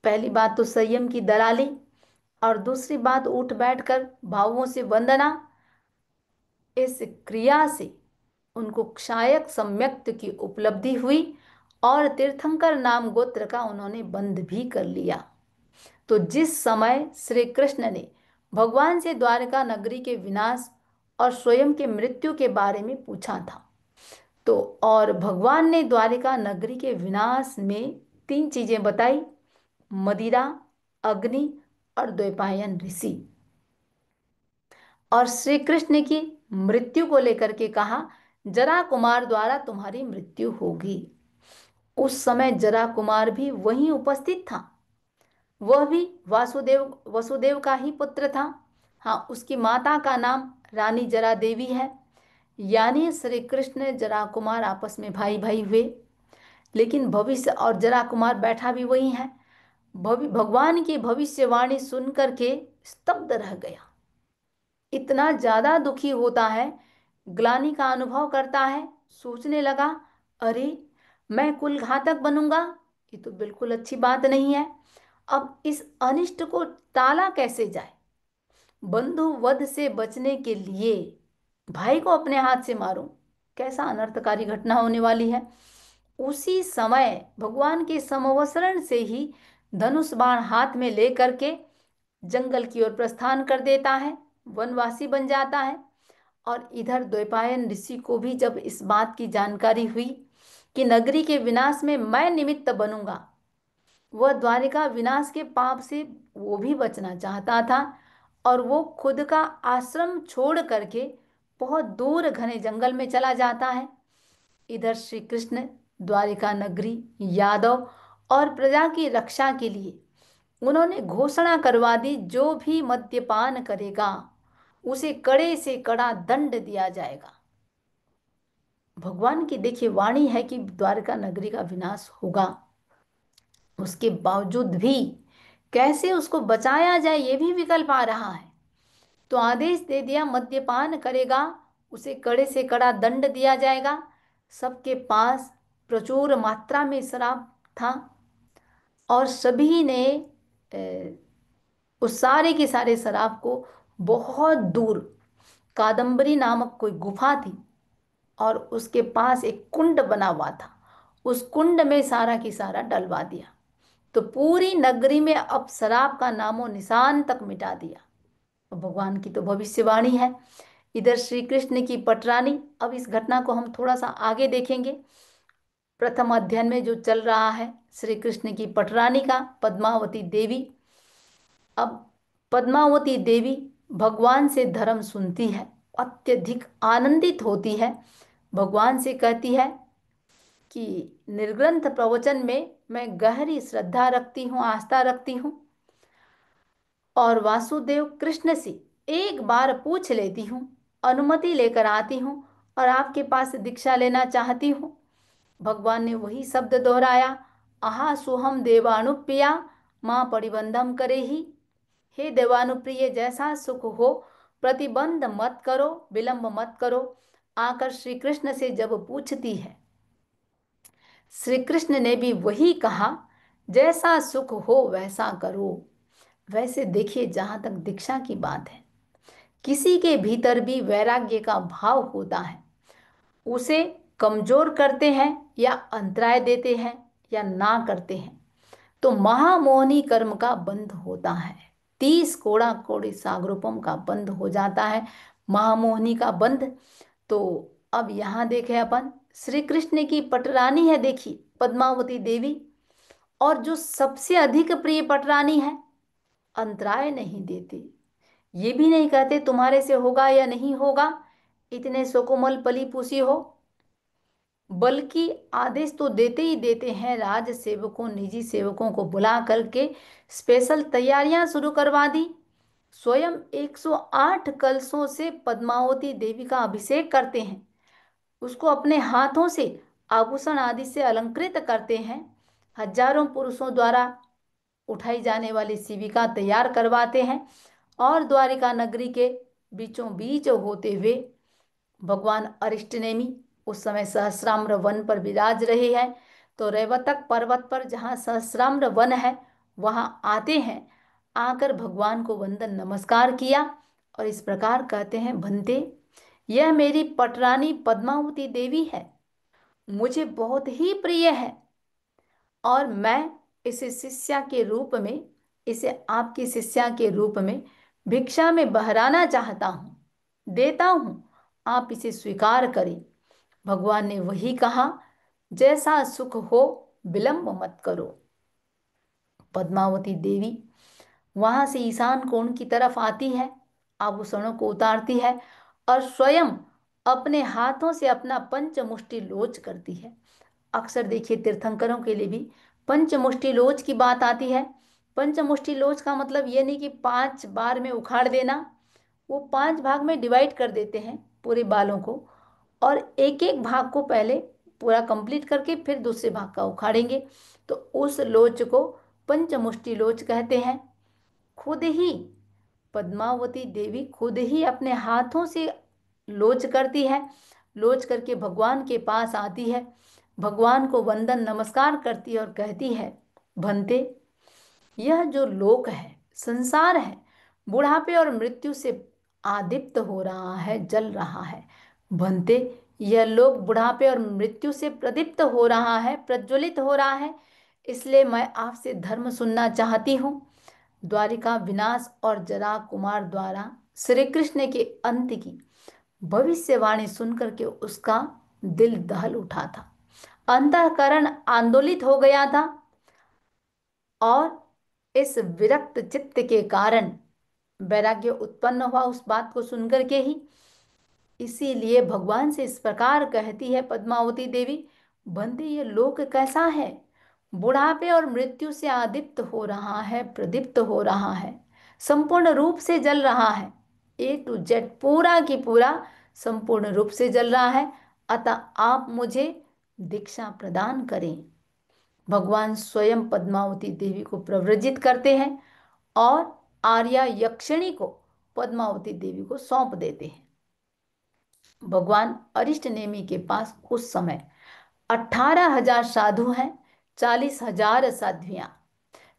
पहली बात तो संयम की दलाली, और दूसरी बात उठ बैठकर भावों से वंदना। इस क्रिया से उनको क्षायक सम्यक्त की उपलब्धि हुई और तीर्थंकर नाम गोत्र का उन्होंने बंध भी कर लिया। तो जिस समय श्री कृष्ण ने भगवान से द्वारका नगरी के विनाश और स्वयं के मृत्यु के बारे में पूछा था, तो और भगवान ने द्वारिका नगरी के विनाश में 3 चीजें बताई: मदिरा, अग्नि और द्वैपायन ऋषि। और श्री कृष्ण की मृत्यु को लेकर के कहा, जरा कुमार द्वारा तुम्हारी मृत्यु होगी। उस समय जरा कुमार भी वहीं उपस्थित था। वह भी वासुदेव वसुदेव का ही पुत्र था। हाँ, उसकी माता का नाम रानी जरा देवी है। यानी श्री कृष्ण जरा कुमार आपस में भाई भाई हुए। लेकिन भविष्य, और जरा कुमार बैठा भी वही है। भगवान की भविष्यवाणी सुन करके स्तब्ध रह गया। इतना ज्यादा दुखी होता है, ग्लानि का अनुभव करता है, सोचने लगा, अरे मैं कुल घातक बनूंगा, ये तो बिल्कुल अच्छी बात नहीं है। अब इस अनिष्ट को टाला कैसे जाए? बंधु वध से बचने के लिए भाई को अपने हाथ से मारूं, कैसा अनर्थकारी घटना होने वाली है। उसी समय भगवान के समवसरण से ही धनुष बाण हाथ में लेकर के जंगल की ओर प्रस्थान कर देता है, वनवासी बन जाता है। और इधर द्वैपायन ऋषि को भी जब इस बात की जानकारी हुई कि नगरी के विनाश में मैं निमित्त बनूंगा, वह द्वारिका विनाश के पाप से वो भी बचना चाहता था। और वो खुद का आश्रम छोड़ करके बहुत दूर घने जंगल में चला जाता है। इधर श्री कृष्ण द्वारिका नगरी, यादव और प्रजा की रक्षा के लिए उन्होंने घोषणा करवा दी, जो भी मद्यपान करेगा उसे कड़े से कड़ा दंड दिया जाएगा। भगवान की देखिए वाणी है कि द्वारका नगरी का विनाश होगा। उसके बावजूद भी कैसे उसको बचाया जाए, ये भी विकल्प आ रहा है। तो आदेश दे दिया, मद्यपान करेगा उसे कड़े से कड़ा दंड दिया जाएगा। सबके पास प्रचुर मात्रा में शराब था और सभी ने उस सारे के सारे शराब को बहुत दूर कादम्बरी नामक कोई गुफा थी और उसके पास एक कुंड बना हुआ था, उस कुंड में सारा की सारा डलवा दिया। तो पूरी नगरी में अब शराब का नामो निशान तक मिटा दिया। और भगवान की तो भविष्यवाणी है। इधर श्री कृष्ण की पटरानी, अब इस घटना को हम थोड़ा सा आगे देखेंगे। प्रथम अध्ययन में जो चल रहा है श्री कृष्ण की पटरानी का, पद्मावती देवी। अब पद्मावती देवी भगवान से धर्म सुनती है, अत्यधिक आनंदित होती है, भगवान से कहती है कि निर्ग्रंथ प्रवचन में मैं गहरी श्रद्धा रखती हूँ, आस्था रखती हूँ, और वासुदेव कृष्ण से एक बार पूछ लेती हूँ, अनुमति लेकर आती हूँ और आपके पास दीक्षा लेना चाहती हूँ। भगवान ने वही शब्द दोहराया, आहा सोहम देवानुप्रिया माँ परिबंधम करे ही। हे देवानुप्रिय, जैसा सुख हो प्रतिबंध मत करो, विलंब मत करो। आकर श्री कृष्ण से जब पूछती है, श्री कृष्ण ने भी वही कहा, जैसा सुख हो वैसा करो। वैसे देखिए, जहां तक दीक्षा की बात है, किसी के भीतर भी वैराग्य का भाव होता है, उसे कमजोर करते हैं या अंतराय देते हैं या ना करते हैं, तो महामोहनी कर्म का बंध होता है। 30 कोड़ा कोड़ी सागरूपम का बंध हो जाता है, महामोहनी का बंध। तो अब यहां देखें अपन, श्री कृष्ण की पटरानी है देखिए पद्मावती देवी, और जो सबसे अधिक प्रिय पटरानी है, अंतराय नहीं देते। ये भी नहीं कहते तुम्हारे से होगा या नहीं होगा, इतने सुकोमल पली पूसी हो, बल्कि आदेश तो देते ही देते हैं। राज सेवकों, निजी सेवकों को बुला करके स्पेशल तैयारियां शुरू करवा दी। स्वयं 108 कलशों से पद्मावती देवी का अभिषेक करते हैं, उसको अपने हाथों से आभूषण आदि से अलंकृत करते हैं। हजारों पुरुषों द्वारा उठाई जाने वाली शिविका तैयार करवाते हैं और द्वारिका नगरी के बीचों बीच होते हुए भगवान अरिष्टनेमि उस समय सहस्राम्र वन पर विराज रहे हैं। तो रेवतक पर्वत पर जहाँ सहस्राम्र वन है वहां आते हैं। आकर भगवान को वंदन नमस्कार किया और इस प्रकार कहते हैं, भंते, यह मेरी पटरानी पद्मावती देवी है, मुझे बहुत ही प्रिय है और मैं इसे शिष्या के रूप में, इसे आपकी शिष्या के रूप में भिक्षा में बहराना चाहता हूं, देता हूं, आप इसे स्वीकार करें। भगवान ने वही कहा, जैसा सुख हो विलंब मत करो। पद्मावती देवी वहां से ईशान कोण की तरफ आती है, आभूषणों को उतारती है और स्वयं अपने हाथों से अपना पंचमुष्टि लोच करती है। अक्सर देखिए तीर्थंकरों के लिए भी पंचमुष्टि लोच की बात आती है। पंचमुष्टि लोच का मतलब ये नहीं कि 5 बार में उखाड़ देना, वो 5 भाग में डिवाइड कर देते हैं पूरे बालों को और एक एक भाग को पहले पूरा कंप्लीट करके फिर दूसरे भाग का उखाड़ेंगे। तो उस लोच को पंचमुष्टि लोच कहते हैं। खुद ही पद्मावती देवी खुद ही अपने हाथों से लोच करती है, लोच करके भगवान के पास आती है, भगवान को वंदन नमस्कार करती है और कहती है, भंते, यह जो लोक है, संसार है, बुढ़ापे और मृत्यु से आदीप्त हो रहा है, जल रहा है। भंते, यह लोक बुढ़ापे और मृत्यु से प्रदीप्त हो रहा है, प्रज्वलित हो रहा है। इसलिए मैं आपसे धर्म सुनना चाहती हूँ। द्वारिका विनाश और जरा कुमार द्वारा श्री कृष्ण के अंत की भविष्यवाणी सुनकर के उसका दिल दहल उठा था, अंतःकरण आंदोलित हो गया था और इस विरक्त चित्त के कारण वैराग्य उत्पन्न हुआ उस बात को सुनकर के ही। इसीलिए भगवान से इस प्रकार कहती है पद्मावती देवी, बंदे, ये लोक कैसा है, बुढ़ापे और मृत्यु से आदीप्त हो रहा है, प्रदीप्त हो रहा है, संपूर्ण रूप से जल रहा है, ए टू जेड पूरा की पूरा संपूर्ण रूप से जल रहा है। अतः आप मुझे दीक्षा प्रदान करें। भगवान स्वयं पद्मावती देवी को प्रव्रजित करते हैं और आर्या यक्षिणी को पद्मावती देवी को सौंप देते हैं। भगवान अरिष्ट नेमि के पास उस समय 18,000 साधु हैं, 40,000 साध्वियां।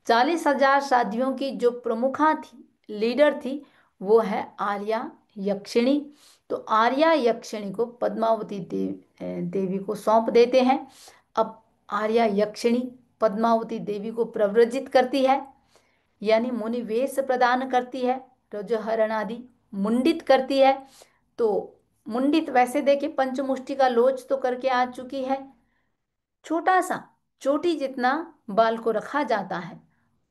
40,000 साध्वियों की जो प्रमुखा थी, लीडर थी, वो है आर्या यक्षिणी। तो आर्या यक्षिणी को पद्मावती देवी को सौंप देते हैं। अब आर्या यक्षिणी पद्मावती देवी को प्रव्रजित करती है, यानी मुनि वेश प्रदान करती है, रजोहरण आदि मुंडित करती है। तो मुंडित वैसे देखिए पंचमुष्टि का लोच तो करके आ चुकी है, छोटा सा चोटी जितना बाल को रखा जाता है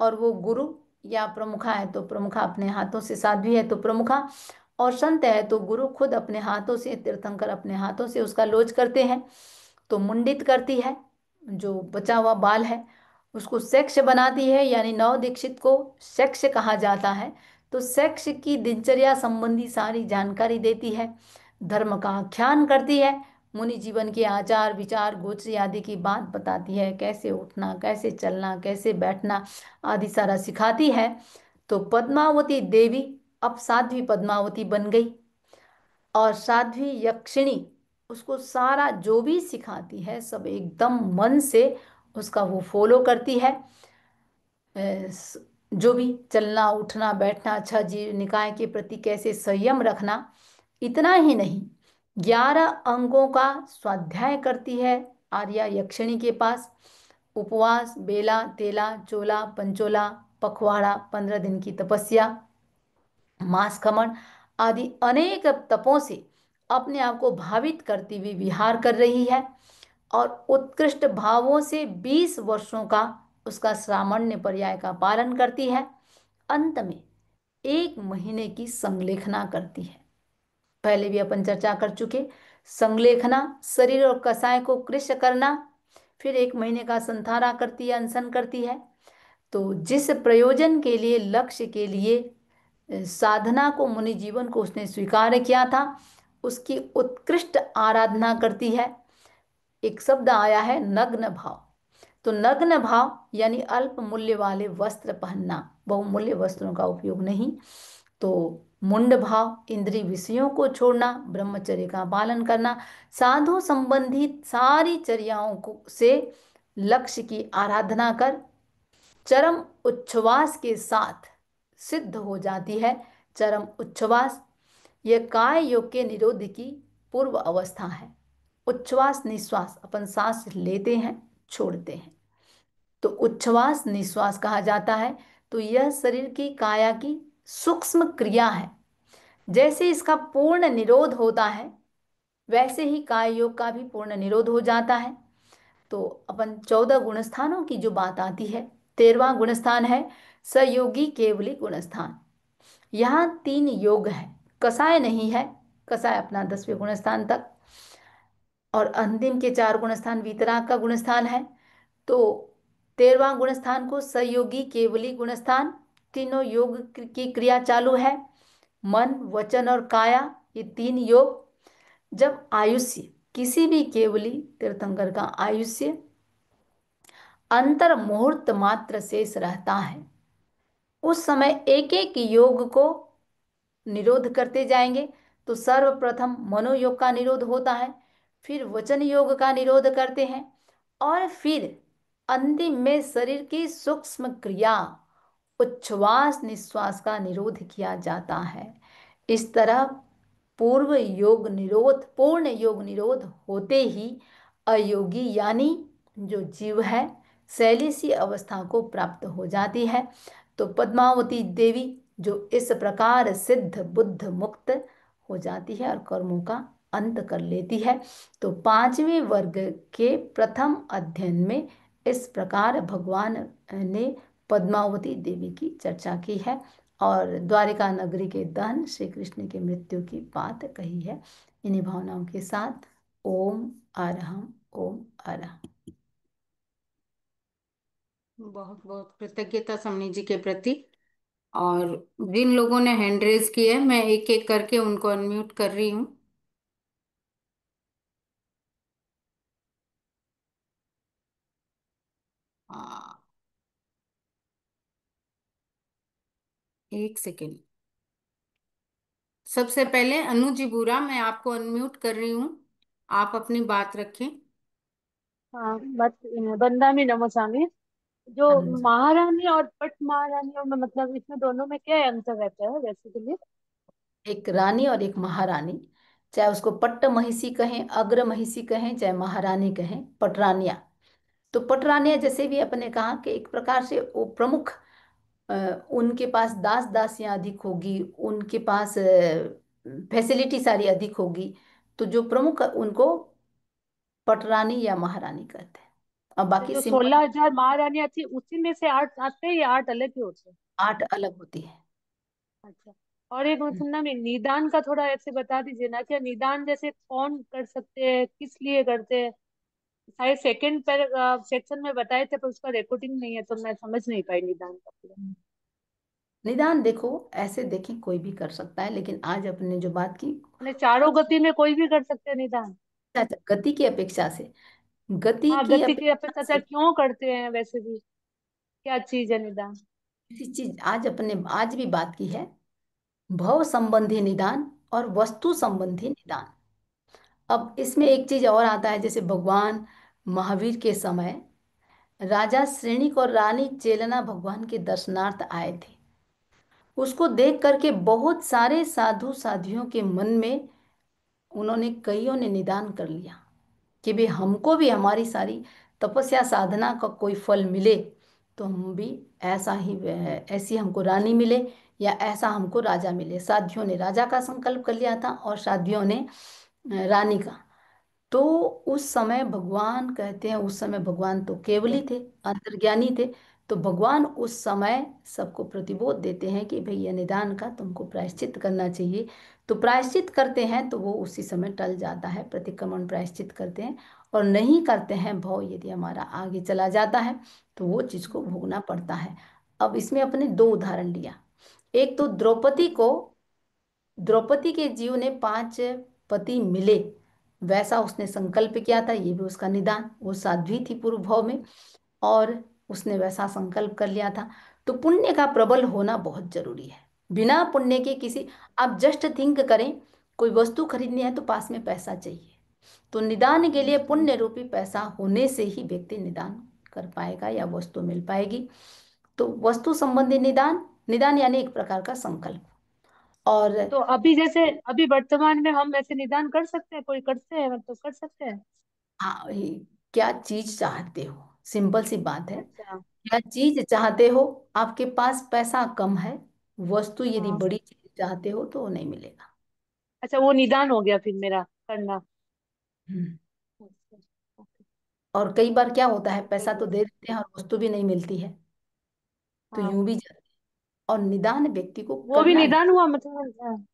और वो गुरु या प्रमुखा है तो प्रमुखा अपने हाथों से, साध्वी है तो प्रमुखा, और संत है तो गुरु खुद अपने हाथों से, तीर्थंकर अपने हाथों से उसका लोच करते हैं। तो मुंडित करती है, जो बचा हुआ बाल है उसको सेक्ष बनाती है, यानी नव दीक्षित को सेक्ष कहा जाता है। तो सेक्ष की दिनचर्या संबंधी सारी जानकारी देती है, धर्म का आख्यान करती है, मुनि जीवन के आचार विचार गोचरी आदि की बात बताती है, कैसे उठना, कैसे चलना, कैसे बैठना आदि सारा सिखाती है। तो पद्मावती देवी अब साध्वी पद्मावती बन गई और साध्वी यक्षिणी उसको सारा जो भी सिखाती है सब एकदम मन से उसका वो फॉलो करती है। जो भी चलना उठना बैठना, छह जीव निकाय के प्रति कैसे संयम रखना, इतना ही नहीं 11 अंगों का स्वाध्याय करती है आर्या यक्षिणी के पास। उपवास, बेला तेला चोला पंचोला, पखवाड़ा, 15 दिन की तपस्या, मांस खमन आदि अनेक तपों से अपने आप को भावित करती हुई विहार कर रही है और उत्कृष्ट भावों से 20 वर्षों का उसका सामान्य पर्याय का पालन करती है। अंत में 1 महीने की संलेखना करती है। पहले भी अपन चर्चा कर चुके, संलेखना शरीर और कसाय को कृश करना, फिर 1 महीने का संधारा करती है, अनशन करती है। तो जिस प्रयोजन के लिए, लक्ष्य के लिए साधना को, मुनि जीवन को उसने स्वीकार किया था, उसकी उत्कृष्ट आराधना करती है। एक शब्द आया है नग्न भाव। तो नग्न भाव यानी अल्प मूल्य वाले वस्त्र पहनना, बहुमूल्य वस्त्रों का उपयोग नहीं। तो मुंड भाव, इंद्रिय विषयों को छोड़ना, ब्रह्मचर्य का पालन करना, साधु संबंधित सारी चर्याओं को से लक्ष्य की आराधना कर चरम उच्छ्वास के साथ सिद्ध हो जाती है। चरम उच्छ्वास यह काय योग के निरोध की पूर्व अवस्था है। उच्छ्वास निश्वास, अपन सांस लेते हैं छोड़ते हैं, तो उच्छ्वास निश्वास कहा जाता है। तो यह शरीर की काया की सूक्ष्म क्रिया है। जैसे इसका पूर्ण निरोध होता है, वैसे ही काय योग का भी पूर्ण निरोध हो जाता है। तो अपन 14 गुणस्थानों की जो बात आती है, 13वां गुणस्थान है सयोगी केवली गुणस्थान। यहाँ 3 योग है, कसाय नहीं है। कसाय अपना 10वें गुणस्थान तक, और अंतिम के 4 गुणस्थान वीतराग का गुणस्थान है। तो 13वां गुणस्थान को सयोगी केवली गुणस्थान, तीनों योग की क्रिया चालू है, मन वचन और काया, ये 3 योग। जब आयुष्य किसी भी केवली तीर्थंकर का आयुष्य अंतर मुहूर्त मात्र शेष रहता है, उस समय एक एक योग को निरोध करते जाएंगे। तो सर्वप्रथम मनोयोग का निरोध होता है, फिर वचन योग का निरोध करते हैं, और फिर अंतिम में शरीर की सूक्ष्म क्रिया उच्छ्वास निश्वास का निरोध किया जाता है। इस तरह पूर्ण योग निरोध होते ही अयोगी यानी जो जीव है शैलेशी अवस्था को प्राप्त हो जाती है। तो पद्मावती देवी जो इस प्रकार सिद्ध बुद्ध मुक्त हो जाती है और कर्मों का अंत कर लेती है। तो 5वें वर्ग के प्रथम अध्ययन में इस प्रकार भगवान ने पद्मावती देवी की चर्चा की है, और द्वारिका नगरी के दहन श्री कृष्ण की मृत्यु की बात कही है। इन्हीं भावनाओं के साथ ओम अरहम, ओम अरहम। बहुत बहुत कृतज्ञता समनी जी के प्रति। और जिन लोगों ने हैंड रेज किया है, मैं एक एक करके उनको अनम्यूट कर रही हूँ। आ, एक सेकेंड। सबसे पहले अनु जी बुरा, मैं आपको अनम्यूट कर रही हूँ, आप अपनी बात रखें। हाँ बस बंदा में नमो सामी। जो हाँ जी। महारानी और पट महारानियों में मतलब इसमें दोनों में क्या अंतर रहता है बेसिकली? एक रानी और एक महारानी, चाहे उसको पट्ट महिषी कहें, अग्र महिषी कहें, चाहे महारानी कहें, पटरानिया। तो पटरानिया जैसे भी अपने कहा कि एक प्रकार से वो प्रमुख, अ, उनके पास दास दासियां अधिक होगी, उनके पास फैसिलिटी सारी अधिक होगी। तो जो प्रमुख उनको पटरानी या महारानी कहते हैं, और तो बाकी जो सिंपल 16,000 महारानियां थी उसी में से 8 आते हैं या 8 अलग ही होते हैं? 8 अलग होती है। अच्छा। और एक मतलब ना में निदान का थोड़ा ऐसे बता दीजिए ना, क्या निदान जैसे कौन कर सकते हैं, किस लिए करते हैं? शायद सेकंड पर सेक्शन में बताए थे पर उसका रिकॉर्डिंग नहीं है तो मैं समझ नहीं पाई निदान का पूरा। निदान देखो, ऐसे देखें कोई भी कर सकता है, लेकिन आज अपने जो बात की, मैंने चारों गति में कोई भी कर सकते हैं निदान? अच्छा, गति की अपेक्षा से, गति हाँ की गति की अपेक्षा अपेक्षा से क्यों करते हैं वैसे भी, क्या चीज है निदान? किसी चीज आज अपने आज भी बात की है, भव संबंधी निदान और वस्तु संबंधी निदान। अब इसमें एक चीज और आता है, जैसे भगवान महावीर के समय राजा श्रेणिक और रानी चेलना भगवान के दर्शनार्थ आए थे। उसको देख करके बहुत सारे साधु साधियों के मन में, उन्होंने कईयों ने निदान कर लिया कि भाई हमको भी हमारी सारी तपस्या साधना का कोई फल मिले, तो हम भी ऐसा ही, ऐसी हमको रानी मिले, या ऐसा हमको राजा मिले। साधियों ने राजा का संकल्प कर लिया था और साधियों ने रानी का। तो उस समय भगवान कहते हैं, उस समय भगवान तो केवली थे, अंतर्ज्ञानी थे। तो भगवान उस समय सबको प्रतिबोध देते हैं कि भाई ये निदान का तुमको प्रायश्चित करना चाहिए। तो प्रायश्चित करते हैं तो वो उसी समय टल जाता है, प्रतिक्रमण प्रायश्चित करते हैं। और नहीं करते हैं, भव यदि हमारा आगे चला जाता है तो वो चीज को भोगना पड़ता है। अब इसमें अपने 2 उदाहरण लिया। एक तो द्रौपदी के जीव ने 5 पति मिले, वैसा उसने संकल्प किया था, ये भी उसका निदान। वो साध्वी थी पूर्व भाव में, और उसने वैसा संकल्प कर लिया था। तो पुण्य का प्रबल होना बहुत जरूरी है। बिना पुण्य के किसी, आप जस्ट थिंक करें, कोई वस्तु खरीदनी है तो पास में पैसा चाहिए। तो निदान के लिए पुण्य रूपी पैसा होने से ही व्यक्ति निदान कर पाएगा या वस्तु मिल पाएगी। तो वस्तु संबंधी निदान, निदान यानी एक प्रकार का संकल्प। और तो अभी जैसे अभी वर्तमान में हम ऐसे निदान कर सकते हैं, कोई करते हैं, मतलब कर सकते हैं? हाँ, क्या चीज चाहते हो, सिंपल सी बात है। अच्छा। क्या चीज चाहते हो? आपके पास पैसा कम है, वस्तु यदि हाँ। बड़ी चीज चाहते हो तो वो नहीं मिलेगा। अच्छा, वो निदान हो गया फिर मेरा करना। हम्म। अच्छा, ओके। और कई बार क्या होता है, पैसा सही तो है। दे देते हैं और वस्तु भी नहीं मिलती है, तो हाँ, यूं भी जाते हैं। और निदान व्यक्ति को वो भी करना नहीं। निदान हुआ मतलब, हाँ।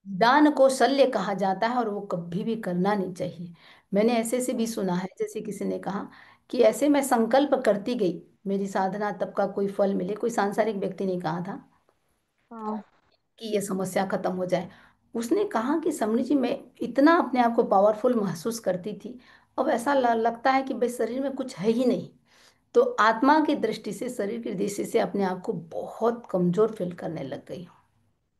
दान को शल्य कहा जाता है और वो कभी भी करना नहीं चाहिए। मैंने ऐसे से भी सुना है, जैसे किसी ने कहा कि ऐसे मैं संकल्प करती गई, मेरी साधना तब का कोई फल मिले, कोई सांसारिक व्यक्ति ने कहा था हाँ। कि ये समस्या खत्म हो जाए। उसने कहा कि समझी जी, मैं इतना अपने आप को पावरफुल महसूस करती थी, अब ऐसा लगता है कि भाई शरीर में कुछ है ही नहीं। तो आत्मा की दृष्टि से, शरीर की दृष्टि से अपने आप को बहुत कमजोर फील करने लग गई हूँ।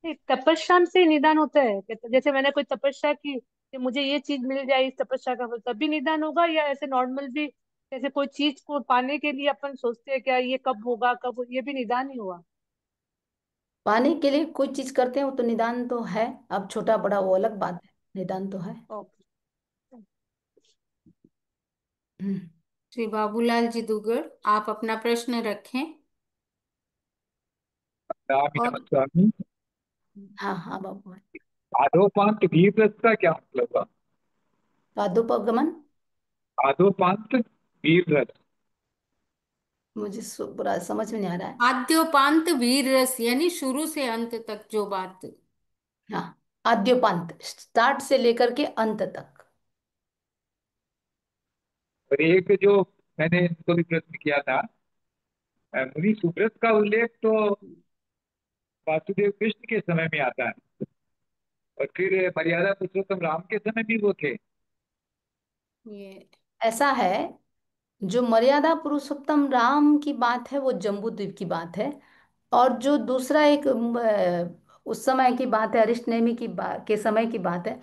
ये तपस्या से ही निदान होता है कि तो जैसे मैंने कोई तपस्या की कि मुझे ये चीज मिल जाए इस तपस्या का फल, तब भी निदान होगा, या ऐसे नॉर्मल भी जैसे कोई चीज को पाने के लिए अपन सोचते हैं क्या ये कब होगा, ये भी निदान ही हुआ? पाने के लिए कोई चीज करते हो तो निदान तो है। अब छोटा बड़ा वो अलग बात है, निदान तो है। ओके। हम्म। श्री बाबूलाल जी दुगड़, आप अपना प्रश्न रखें। स्वामी और नमः स्वामी। हाँ हाँ बाबू। आदोपांत वीर रस का क्या मतलब हुआ? पादोपगमन। आदोपांत वीर रस। मुझे पूरा समझ में नहीं आ रहा है। आद्योपांत वीर रस यानी शुरू से अंत तक जो बात। हाँ, आद्योपांत, स्टार्ट से लेकर के अंत तक। और एक जो मैंने इनको भी प्रश्न किया था, मुनि सुब्रत का उल्लेख तो वासुदेव कृष्ण के समय में आता है, और फिर मर्यादा पुरुषोत्तम राम के समय भी वो थे। ये ऐसा है, जो मर्यादा पुरुषोत्तम राम की बात है वो जम्बू द्वीप की बात है। और जो दूसरा एक उस समय की बात है, अरिष्ट नेमि के समय की बात है।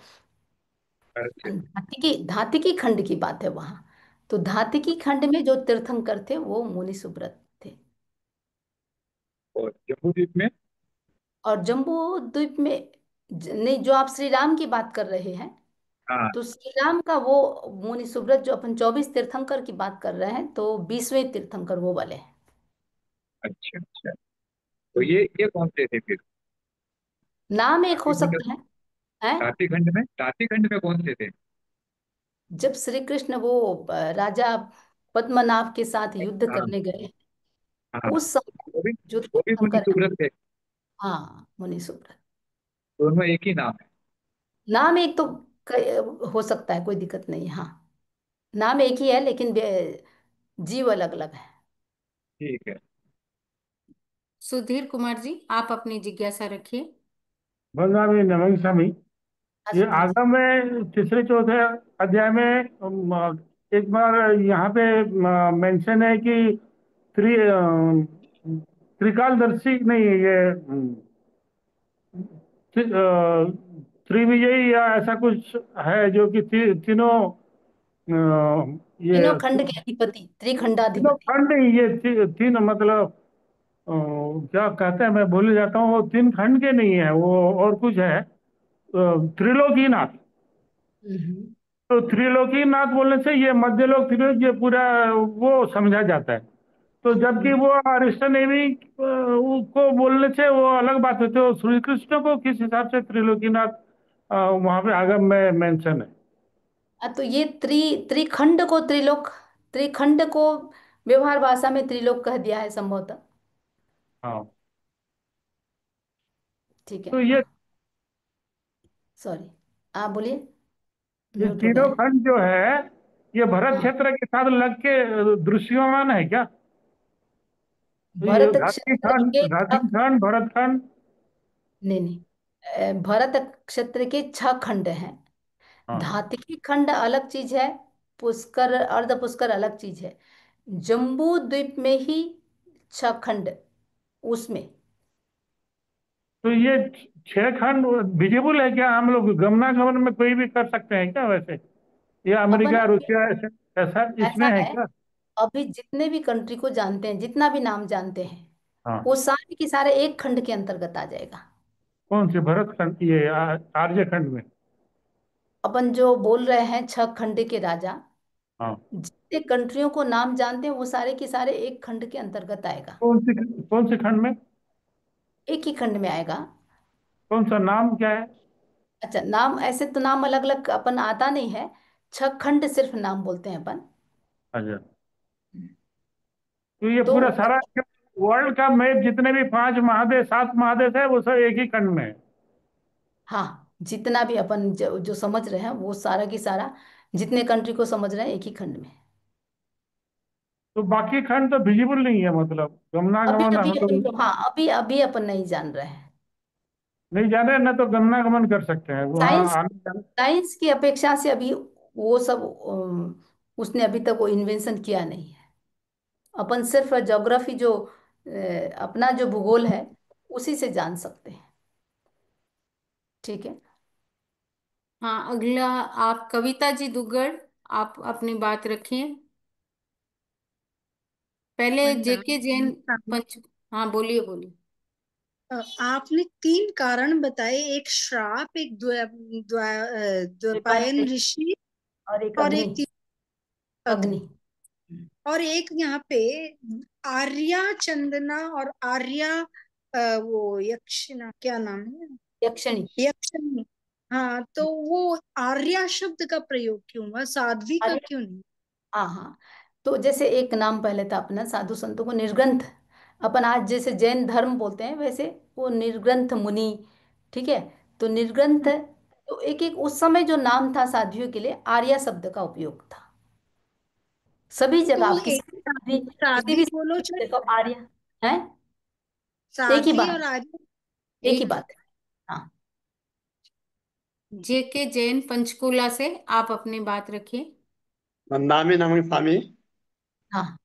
अच्छा। धातिकी खंड की बात है वहां। तो धातिकी खंड में जो तीर्थंकर थे वो मुनि सुब्रत थे। और जम्बू द्वीप में। और जम्बू द्वीप में नहीं, जो आप श्री राम की बात कर रहे हैं, हाँ। तो श्री राम का वो मुनि सुब्रत, जो अपन 24 तीर्थंकर की बात कर रहे हैं, तो 20वें तीर्थंकर वो वाले हैं। अच्छा अच्छा। तो ये कौन से थे फिर? नाम एक हो ताती खंड। सकता है। हैं? ताती खंड में कौन से थे? जब श्री कृष्ण वो राजा पद्मनाभ के साथ युद्ध हाँ करने गए, हाँ। उस समय वो भी जो वो भी मुनि तीर्थंकर है, सुब्रत थे। हाँ मुनि सुब्रत। दोनों एक ही नाम है। नाम एक तो हो सकता है, कोई दिक्कत नहीं, हाँ। नाम एक ही है लेकिन जीव अलग अलग है। ठीक है। सुधीर कुमार जी, आप अपनी जिज्ञासा रखिए। बलरामी नमन स्वामी। हाँ ये सुधीर जी। आगम में तीसरे चौथे अध्याय में एक बार यहाँ पे मेंशन है कि त्रिकालदर्शी नहीं, ये त्रिविजयी या ऐसा कुछ है, जो कि तीनों ये तीनों खंड के अधिपति, तीनों त्रिखंडाधिपति। खंड ही, ये तीन मतलब क्या कहते हैं, मैं भूल ही जाता हूँ, वो तीन खंड के नहीं है वो, और कुछ है, त्रिलोकीनाथ। हम्म। तो त्रिलोकीनाथ बोलने से ये मध्यलोक त्रिलोक ये पूरा वो समझा जाता है। तो जबकि वो अरिष्ट नेमि को बोलने से वो अलग बात होती है, तो श्री कृष्ण को किस हिसाब से त्रिलोकीनाथ वहां पे आगम में मेंशन है? तो ये त्रिखंड को त्रिलोक, त्रिखंड को व्यवहार भाषा में त्रिलोक कह दिया है संभवतः। हाँ। ठीक है, तो ये हाँ। सॉरी, आप बोलिए, ये म्यूट हो गए तीनों हैं। खंड जो है, ये भरत हाँ, क्षेत्र के साथ लग के दृश्यमान है क्या? तो ये भरत क्षेत्र के घाटी खंड, भरत खंड। नहीं नहीं, भरत क्षेत्र के 6 खंड हैं। हाँ। धात्विकी खंड अलग चीज है, पुष्कर अर्ध पुष्कर अलग चीज है। जम्बू द्वीप में ही 6 खंड, उसमें तो ये 6 खंड विजिबल है क्या? हम लोग गमनागमन में कोई भी कर सकते हैं क्या वैसे? या अपन अमेरिका अभी रूसिया ऐसा ऐसा इसमें ऐसा है है, क्या? अभी जितने भी कंट्री को जानते हैं, जितना भी नाम जानते हैं, हाँ। वो सारे के सारे एक खंड के अंतर्गत आ जाएगा। कौन से भरत खंड, ये आर्य खंड में? अपन जो बोल रहे हैं 6 खंड के राजा, हाँ। जितने कंट्रियों को नाम जानते हैं वो सारे के सारे एक खंड के अंतर्गत आएगा। कौन से खंड में? एक ही खंड में आएगा। कौन सा नाम क्या है? अच्छा, नाम ऐसे तो नाम अलग अलग अपन आता नहीं है, 6 खंड सिर्फ नाम बोलते हैं अपन। अच्छा। तो ये तो पूरा सारा वर्ल्ड का मैप, जितने भी 5 महादेश 7 महादेश है, वो सब एक ही खंड में है? हाँ, जितना भी अपन जो समझ रहे हैं वो सारा की सारा, जितने कंट्री को समझ रहे हैं एक ही खंड में। तो बाकी खंड तो विजिबल नहीं है, मतलब अभी गमनागमन अभी हम अपन लोग को, हाँ, अभी अभी अपन नहीं जान रहे हैं। नहीं जाने, न तो गमनागमन कर सकते हैं वहाँ साइंस आने जाने। साइंस की अपेक्षा से अभी वो सब उसने अभी तक वो इन्वेंशन किया नहीं है। अपन सिर्फ ज्योग्राफी जो अपना जो भूगोल है उसी से जान सकते हैं। ठीक है। हाँ, अगला आप कविता जी दुग्गड़, आप अपनी बात रखिए। पहले वंदना जेके जैन पंच। हाँ, बोलिए बोलिए। आपने 3 कारण बताए, एक श्राप, एक पेपर द्वैपायन से, ऋषि, और एक और अग्नि। एक अग्नि। अग्नि। और एक यहाँ पे आर्या चंदना और आर्या वो यक्षिणा, क्या नाम है, यक्षिणी। यक्षिणी। हाँ, तो वो आर्या शब्द का प्रयोग क्यों हुआ, साध्वी का अरे, क्यों नहीं? हाँ हाँ, तो जैसे एक नाम पहले था अपना साधु संतों को निर्ग्रंथ, अपन आज जैसे जैन धर्म बोलते हैं वैसे वो निर्ग्रंथ मुनि। ठीक है। तो निर्ग्रंथ, तो एक एक उस समय जो नाम था साध्वियों के लिए आर्य शब्द का उपयोग था। सभी जगह तो आप एक किसी भी साध्वी बोलो संस्कृत में चाहे, देखो आर्य है। एक ही साध्वी बात, और आर्य। एक ही एक बात है। हाँ। जेके जैन पंचकुला से आप अपनी बात रखिए। वंदामी नमन स्वामी। हाँ।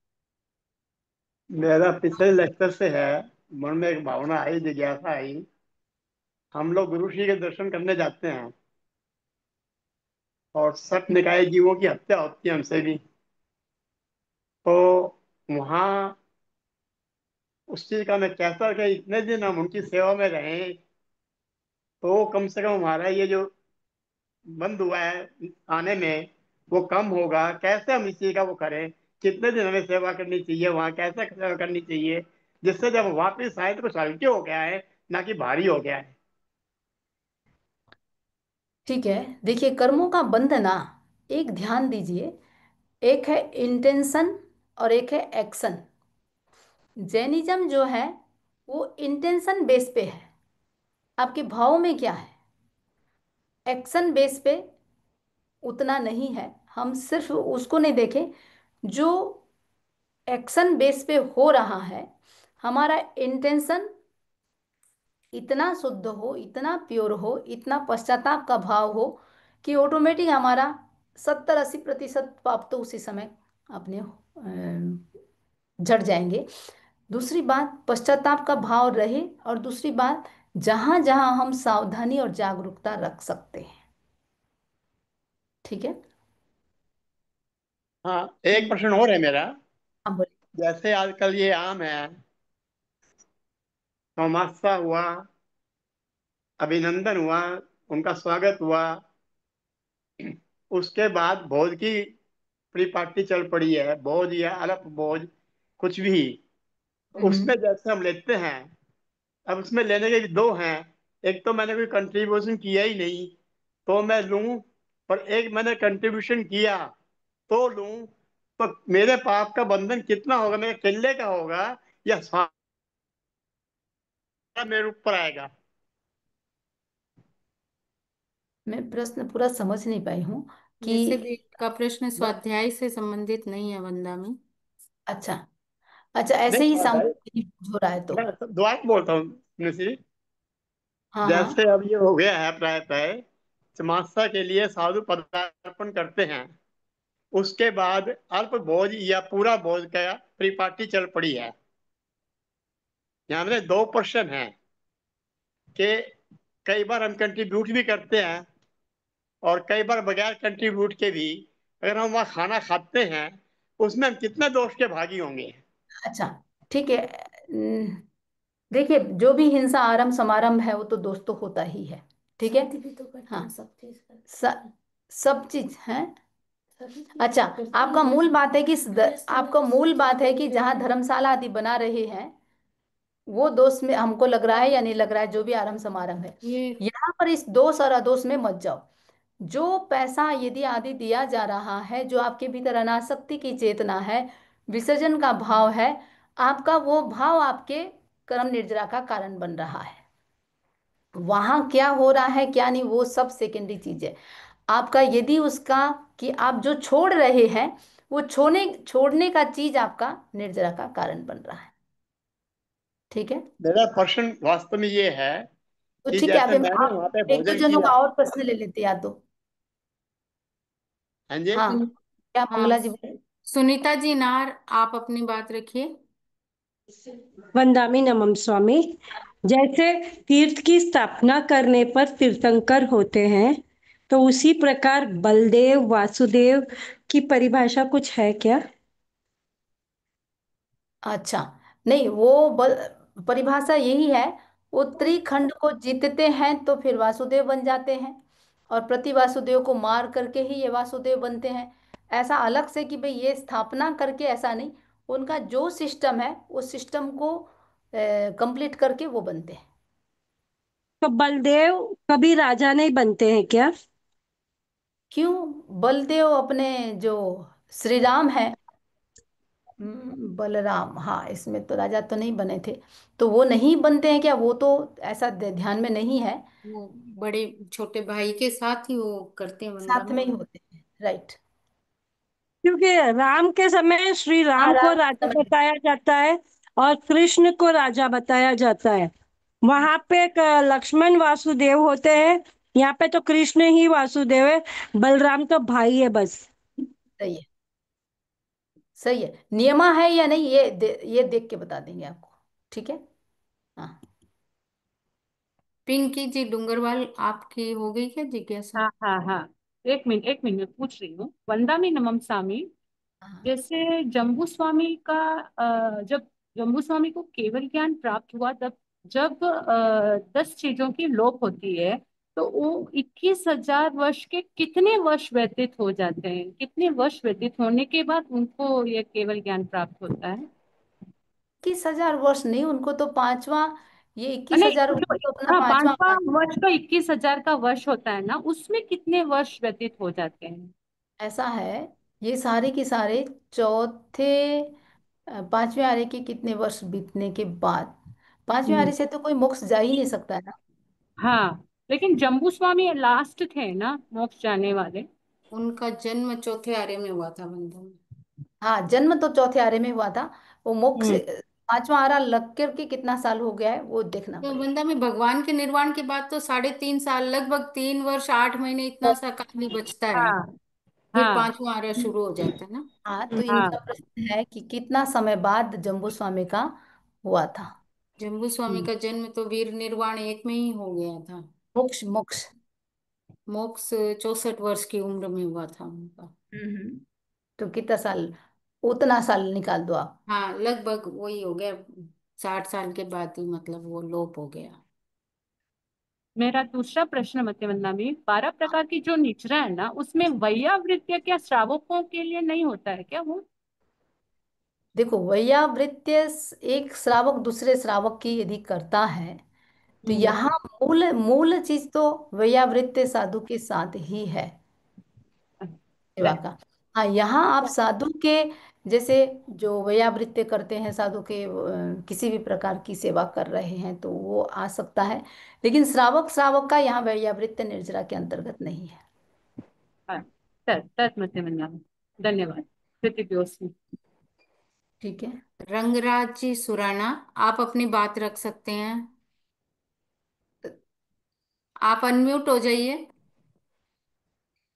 मेरा पिछले लेक्चर से है, मन में एक भावना आई, जिज्ञासा आई। हम लोग गुरु श्री के दर्शन करने जाते हैं और सठ निकाय जीवों की हत्या होती है हमसे भी। तो वहाँ उस चीज का मैं कहता कि इतने दिन हम उनकी सेवा में रहें, तो कम से कम हमारा ये जो बंद हुआ है आने में, वो कम होगा। कैसे हम इस चीज का वो करें, कितने दिन हमें सेवा करनी चाहिए वहाँ, कैसे सेवा करनी चाहिए, जिससे जब वापिस आए तो कुछ हल्के हो गया है, ना कि भारी हो गया है। ठीक है, देखिए कर्मों का बंधना, एक ध्यान दीजिए, एक है इंटेंशन और एक है एक्शन। जैनिज्म जो है वो इंटेंशन बेस पे है, आपके भाव में क्या है। एक्शन बेस पे उतना नहीं है। हम सिर्फ उसको नहीं देखें जो एक्शन बेस पे हो रहा है। हमारा इंटेंशन इतना शुद्ध हो, इतना प्योर हो, इतना पश्चाताप का भाव हो कि ऑटोमेटिक हमारा 70-80% पाप तो उसी समय अपने झड़ जाएंगे। दूसरी बात, पश्चाताप का भाव रहे, और दूसरी बात, जहां जहां हम सावधानी और जागरूकता रख सकते हैं। ठीक है। हाँ, एक प्रश्न और है मेरा। हम बोले। जैसे आजकल ये आम है, चौमासा हुआ, अभिनंदन हुआ, उनका स्वागत हुआ, उसके बाद भोज की परिपाटी चल पड़ी है, भोज या अल्प भोज, कुछ भी। उसमें हम्म। जैसे हम लेते हैं, अब उसमें लेने के दो हैं। एक तो मैंने कोई कंट्रीब्यूशन किया ही नहीं, तो मैं लूं, और एक मैंने कंट्रीब्यूशन किया तो लूं। तो मेरे पाप का बंधन कितना होगा, मेरे किले का होगा, या सारा मेरे ऊपर आएगा? मैं प्रश्न पूरा समझ नहीं पाई हूँ कि। वैसे भी का प्रश्न स्वाध्याय से संबंधित नहीं है वंदा में। अच्छा, अच्छा, ऐसे नहीं ही बात है, सामने हो रहा है तो। मैं दुआ बोलता हूँ निशी। हाँ हाँ। जैसे अब ये हो गया है प्राय प्राय, चमासा के लिए साधु पदार्पण करते हैं, उसके बाद अल्प भोज या पूरा भोज का परिपाटी चल पड़ी है। यहाँ मेरे दो प्रश्न हैं। कि कई बार हम कंट्रीब्यूट भी करते हैं, और कई बार बगैर कंट्रीब्यूट के भी अगर हम वहाँ खाना खाते हैं, उसमें हम कितने दोष के भागी होंगे। अच्छा, ठीक है। देखिए, जो भी हिंसा आरंभ समारंभ है वो तो दोस्त तो होता ही है। ठीक है। भी तो करते हैं, हाँ, सब चीज सब चीज है। अच्छा, आपका मूल बात है कि आपका मूल बात है कि जहाँ धर्मशाला आदि बना रहे हैं वो दोष में हमको लग रहा है या नहीं लग रहा है, जो भी आरंभ समारंभ है, ये यहाँ पर इस दोष और अदोष में मत जाओ। जो पैसा यदि आदि दिया जा रहा है, जो आपके भीतर अनासक्ति की चेतना है, विसर्जन का भाव है, आपका वो भाव आपके कर्म निर्जरा का कारण बन रहा है। वहां क्या हो रहा है क्या नहीं वो सब सेकेंडरी चीज है। आपका यदि उसका कि आप जो छोड़ रहे हैं वो छोड़ने का चीज आपका निर्जरा का कारण बन रहा है। ठीक है। मेरा प्रश्न वास्तव में ये है तो कि ठीक है, जैसे अभी मैंने आप वहां पे एक दो भोजन जनों का किया। और प्रश्न ले लेते याद दो। हाँ जी। हाँ, क्या हाँ, मंगला जी बोले? सुनीता जी नार, आप अपनी बात रखिए। वंदामी नमम स्वामी। जैसे तीर्थ की स्थापना करने पर तीर्थंकर होते हैं, तो उसी प्रकार बलदेव वासुदेव की परिभाषा कुछ है क्या? अच्छा, नहीं, परिभाषा यही है। वो त्रिखंड को जीतते हैं तो फिर वासुदेव बन जाते हैं, और प्रति वासुदेव को मार करके ही ये वासुदेव बनते हैं। ऐसा अलग से कि भाई ये स्थापना करके, ऐसा नहीं। उनका जो सिस्टम है उस सिस्टम को कंप्लीट करके वो बनते हैं। तो बलदेव कभी राजा नहीं बनते हैं क्या? क्यों? बलदेव अपने जो श्री राम है, बलराम, हाँ, इसमें तो राजा तो नहीं बने थे। तो वो नहीं बनते हैं क्या? वो तो ऐसा ध्यान में नहीं है। वो बड़े छोटे भाई के साथ ही वो करते हैं साथ वंदना। में ही होते हैं, राइट। क्योंकि राम के समय श्री हाँ, राम को राम राजा समझ। बताया जाता है और कृष्ण को राजा बताया जाता है। वहां पे लक्ष्मण वासुदेव होते हैं, यहाँ पे तो कृष्ण ही वासुदेव है, बलराम तो भाई है बस। सही है, सही है। नियमा है या नहीं ये देख के बता देंगे आपको। ठीक है। हाँ। पिंकी जी डूंगरवाल, आपकी हो गई क्या जिज्ञासा? हाँ हाँ हाँ, एक मिनट पूछ रही हूँ। वंदामी नमम स्वामी। हाँ। जैसे जम्बू स्वामी का जब जम्बू स्वामी को केवल ज्ञान प्राप्त हुआ, तब जब 10 चीजों की लोप होती है, तो वो 21,000 वर्ष के कितने वर्ष व्यतीत हो जाते हैं? कितने वर्ष व्यतीत होने के बाद उनको ये केवल ज्ञान प्राप्त होता है? 21,000 वर्ष नहीं, उनको तो पांचवा, ये इक्कीस नहीं, हजार जो उनको तो अपना हाँ, पांचवा 5वां वर्ष तो 21,000 का वर्ष होता है ना, उसमें कितने वर्ष व्यतीत हो जाते हैं? ऐसा है। ये सारे के सारे चौथे पांचवें आर्य के कितने वर्ष बीतने के बाद, पांचवें हम्म। आर्य से तो कोई मोक्ष जा ही नहीं सकता है ना। हाँ, लेकिन जम्बू स्वामी लास्ट थे ना मोक्ष जाने वाले? उनका जन्म चौथे आर्य में हुआ था वंदना। हाँ, जन्म तो चौथे आर्य में हुआ था। वो मोक्ष हम्म। पांचवा आरा लग करके कितना साल हो गया है वो देखना तो पड़ेगा। वंदा में भगवान के निर्वाण के बाद तो 3.5 साल, लगभग 3 वर्ष 8 महीने इतना सा काल ही बचता है। हाँ फिर हाँ पांचवा आर्य शुरू हो जाता है ना। हाँ, तो इनका हाँ। प्रश्न है कि कितना समय बाद जम्बू स्वामी का हुआ था जम्बू स्वामी हम्म। का जन्म तो वीर निर्वाण एक में ही हो गया था। मोक्ष? मोक्ष। मोक्ष 64 वर्ष की उम्र में हुआ था उनका। हम्म। तो कितना साल, उतना साल निकाल दो आप। हाँ, लगभग वही हो गया। 60 साल के बाद ही मतलब वो लोप हो गया। मेरा दूसरा प्रश्न मत्स्यगंधा में 12 प्रकार की जो निचरा है ना, उसमें वैयावृत्य क्या श्रावकों के लिए नहीं होता है क्या वो? देखो, वैयावृत्य एक श्रावक दूसरे श्रावक की यदि करता है तो हम्म। यहाँ मूल मूल चीज तो वैयावृत्य साधु के साथ ही है, सेवा अच्छा। का। हाँ, यहाँ आप साधु के जैसे जो वैयावृत्य करते हैं, साधु के किसी भी प्रकार की सेवा कर रहे हैं तो वो आ सकता है। लेकिन श्रावक श्रावक का यहाँ वैयावृत्य निर्जरा के अंतर्गत नहीं है। हाँ, तत् मत्स्यगंधा में। धन्यवाद। कृतिक। ठीक है। रंगराज जी सुराना, आप अपनी बात रख सकते हैं। आप अनम्यूट हो जाइए।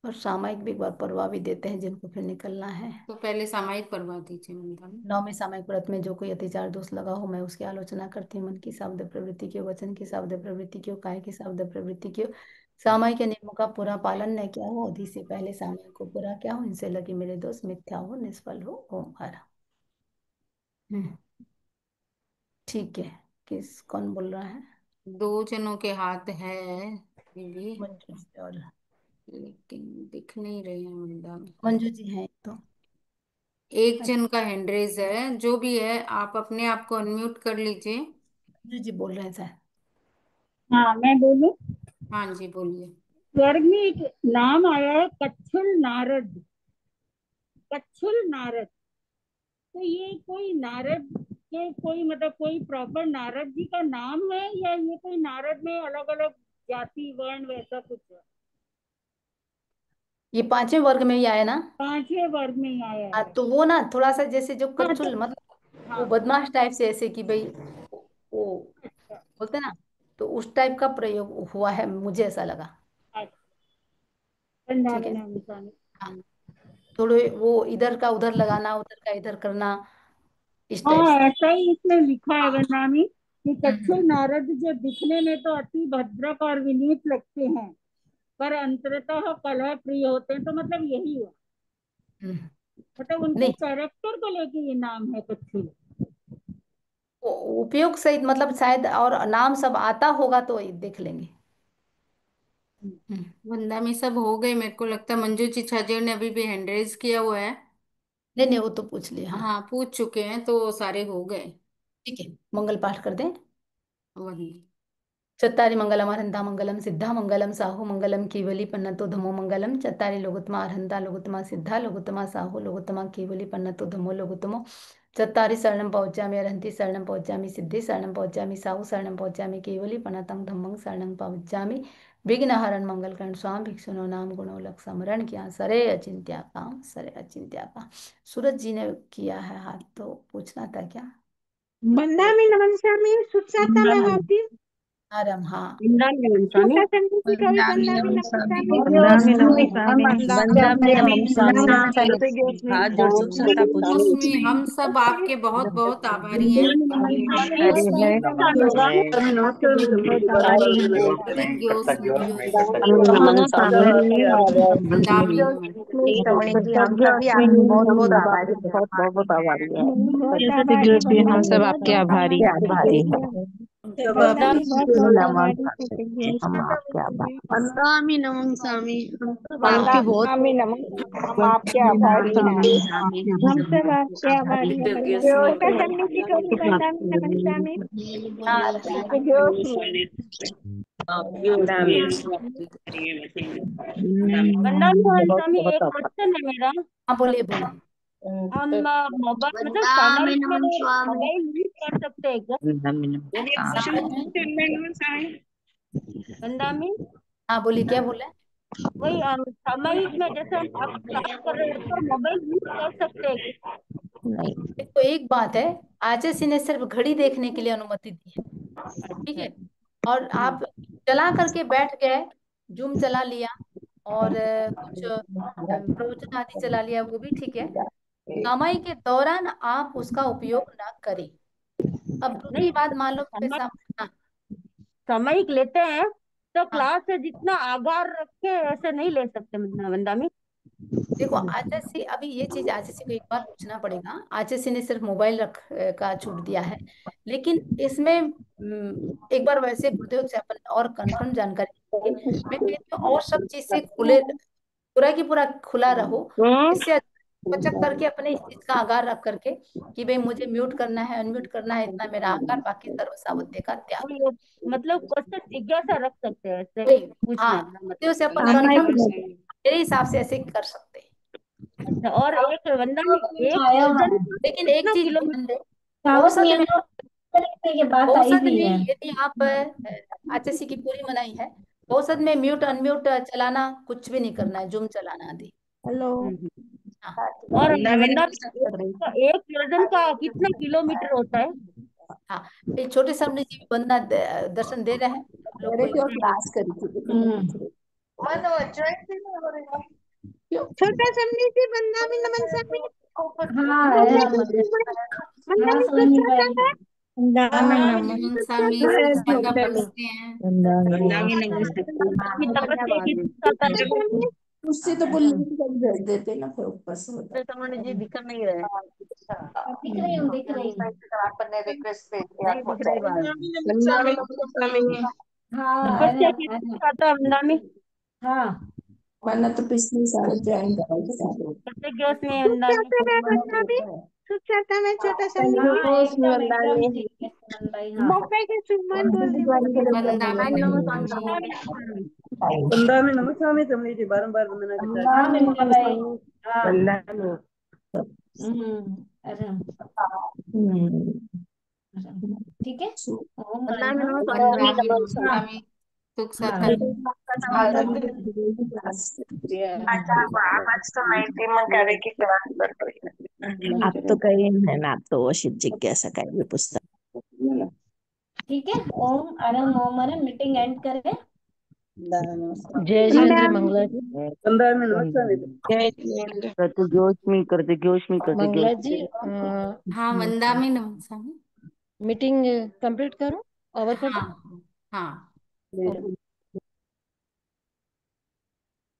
और सामयिक भी एक बार पढ़वा भी देते हैं जिनको फिर निकलना है। तो पहले सामायिक पढ़वा दीजिए वंदना। नौवें सामयिक व्रत में जो कोई अतिचार दोष लगा हो मैं उसकी आलोचना करती हूँ। मन की शब्द प्रवृत्ति की, वचन की शब्द प्रवृत्ति की, काय की शब्द प्रवृत्ति की, सामयिक के नियमों का पूरा पालन न किया हो, अवधि से पहले सामयिक को पूरा किया हो, इनसे लगे मेरे दोष मिथ्या हो, निष्फल हो। ओम हर। हम्म, ठीक है। कौन बोल रहा है? 2 जनों के हाथ है दीदी, मंजू जी और लेकिन दिख नहीं रहे हैं वंदना। मंजू जी हैं तो। एक अच्छा, जन का हैंड रेज है, जो भी है आप अपने आप को अनम्यूट कर लीजिए। मंजू जी बोल रहे हैं सर। हाँ मैं बोलूं। हाँ जी बोलिए। स्वर्ग में एक नाम आया है कच्छुल नारद। कच्छुल नारद, तो ये कोई नारद के कोई मतलब कोई प्रॉपर नारद जी का नाम है या ये कोई नारद में अलग अलग जाति वर्ण वैसा कुछ है? ये पांचवें वर्ग में ही आया ना। 5वें वर्ग में ही आया हाँ है। तो वो ना थोड़ा सा जैसे जो हाँ तो कच्चुल मतलब वो हाँ। बदमाश टाइप से, ऐसे कि भाई वो अच्छा बोलते हैं ना, तो उस टाइप का प्रयोग हुआ है, मुझे ऐसा लगा। अच्छा। ठीक है। वृंदावन स्वामी। हाँ, थोड़े वो इधर का उधर लगाना, उधर का इधर करना, इस टाइप हाँ से। ऐसा ही इसमें लिखा है हाँ। वरनामी कि कच्छुल हम्म नारद जो दिखने में तो अति भद्रक और विनीत लगते हैं पर अंततः कलह प्रिय होते हैं, तो मतलब यही है। हम्म। मतलब उनके नहीं, कैरेक्टर को लेके ये नाम है कच्छुल। उपयोग सहित मतलब शायद, और नाम सब आता होगा तो देख लेंगे। हम्म। वंदा में सब हो गए, मेरे को लगता है मंजू जी छाजेड़ ने अभी भी हैंड रेज किया हुआ है। नहीं नहीं, वो तो पूछ लिया। हाँ हाँ पूछ चुके हैं तो सारे हो गए। ठीक है, मंगल पाठ कर दें। वही। चत्तारि मंगलम अरहंता मंगलम सिद्धा मंगलम साहू मंगलम केवली पन्नतो धमो मंगलम चत्तारि लोगोत्तमा अरहंता लोगोत्तमा सिद्धा लोगोत्तमा साहू लोगोत्तमा केवली पन्नतो धमो लोगोत्तमो चत्तारि शरणं पौच्चामि अरहंति शरणं पौच्चामि सिद्धि शरणं पौच्चामि साहू शरणं पौच्चामि केवली पन्नतं धम्मं शरणं पौच्चामि विघ्नहरण मंगलकर्ण स्वाम भिक्षुनो नाम गुणो लक समरण किया सरे अचिंत्या काम, सरे अचिंत्या काम। सूरज जी ने किया है हाथ, तो पूछना था क्या? बंदामी नमन स्वामी सुचाता महावीर आराम। हाँ वृंदावन स्वामी। छोटा चंद्र जी का भी वंदामी बंदामी नमः नमन स्वामी स्वामी। वृंदावन नमन स्वामी। वंदामी वृंदावन नमः स्वामी। स्वामी हाथ जोड़ सुख सत्ता पूछो। उसमें हम सब आपके बहुत बहुत आभारी हैं। हरि है। हरि है। दिग्योस मिलियोस नमन स्वामी। वंदामी नमन। रमणी जी हम सभी आपके बहुत बहुत आभारी हैं। बहुत बहुत आभारी है। बहुत आभारी हम सब बहुत आपके बहुत आभारी आभारी हैं। बंदामी बहुत बहुत आभारी हम आपके आभारी। वंदामी नमः स्वामी। आपके बहुत वंदामी नमन हम आपके आभारी हैं। हम सब आपके आभारी हैं बंदामी। छोटा चंद्र जी का भी बंदामी नमन स्वामी। हाँ। वंदना स्वामी, एक क्वेश्चन है मेरा। हाँ बोलिए बोलिए। हम मोबाइल मतलब वंदामी सामयिक में नमः स्वामी। मोबाइल यूज कर सकते हैं क्या? वंदा में हाँ बोलिए, क्या बोले? वही सामयिक में जैसे हम आप क्लास कर रहे हैं तो मोबाइल यूज कर सकते हैं क्या? देखो एक बात है, आरजेसी ने सिर्फ घड़ी देखने के लिए अनुमति दी है, ठीक अच्छा। है। और आप चला करके बैठ गए, जूम चला लिया और कुछ प्रवचन आदि चला लिया, वो भी ठीक है। समय के दौरान आप उसका उपयोग ना करें। अब दूसरी नहीं, बात, मान लो मेरे समय सामने। हाँ सामयिक लेते हैं तो हाँ। क्लास से जितना आगार रख के ऐसे नहीं ले सकते मतलब वंदा में। देखो आचार्य अभी ये चीज आचार्य को एक बार पूछना पड़ेगा। आचार्य ने सिर्फ मोबाइल रख का छूट दिया है, लेकिन इसमें एक बार वैसे गुरुदेव से अपन और कंफर्म जानकारी लेंगे। मैं कहती हूँ और सब चीज से खुले, पूरा की पूरा खुला रहो। इससे बचक करके अपने इस चीज का आगार रख करके कि भाई मुझे म्यूट करना है, अनम्यूट करना है, इतना मेरा आकार, बाकी सर्व सावध्य का त्याग। वो मतलब क्वेश्चन जिज्ञासा रख सकते हैं ऐसे वही। पूछना हाँ, है ना, गुरुदेव से अपन मतलब कंफर्म, मेरे हिसाब से ऐसे कर सकते हैं। अच्छा। और एक वंदा में एक योजन लेकिन एक कितना चीज ध्यान किलोमीटर? दें, औसत में, औसत में यदि आप आचार्य की पूरी मनाही है, औसत में म्यूट अनम्यूट चलाना, कुछ भी नहीं करना है, जूम चलाना आदि। हेलो। हाँ और वंदा एक योजन का कितना किलोमीटर होता है? हाँ, ये छोटे सामने जी भी बंदा दर्शन दे रहे हैं, सब लोग कोई क्लास करी थी। छोटा समनी जी वंदामी नमन स्वामी। हाँ है हमारे। हाँ वंदामी समझ नहीं सुजाता पाएगी। है। नमन स्वामी सुजाता पढ़ते हैं। उससे तो बोल भेज देते ना, फिर ऊपर से होता। दिख रही हूँ दिख रही हूँ। वंदामी नमन स्वामी। हाँ तपस्या है, की है। वंदामी। हाँ वरना तो पिछले साल ज्वाइन कराई सारे। प्रत्येक जोश में वंदामी। सुजाता में वंदामी। सुजाता में छोटा समनी जी। हाँ जोश में एकदम वंदामी। ठीक है सुमन भाई। हाँ मोबाइल के सुमन बोल रही वंदामी नमन स्वामी। वंदामी नमन स्वामी समझी थी बारंबार वंदना करता हाँ बिमला भाई। हाँ वंदामी। अरे ठीक है। ओम वंदामी अरहम। नमन वंदामी स्वामी। नमन हाँ स्वामी। सुख हाँ सतन। आप तो कही है ना, आप तो वो शिव जिज्ञासा का भी पुस्तक। ठीक है। ओम अरहम मीटिंग एंड करें। जय जिनेन्द्र मंगला जी। वंदामी नमन स्वामी। करते जोश में करते मंगला जी हाँ वंदामी नमन स्वामी। मीटिंग कंप्लीट करो ओवर कर दो। हाँ हाँ।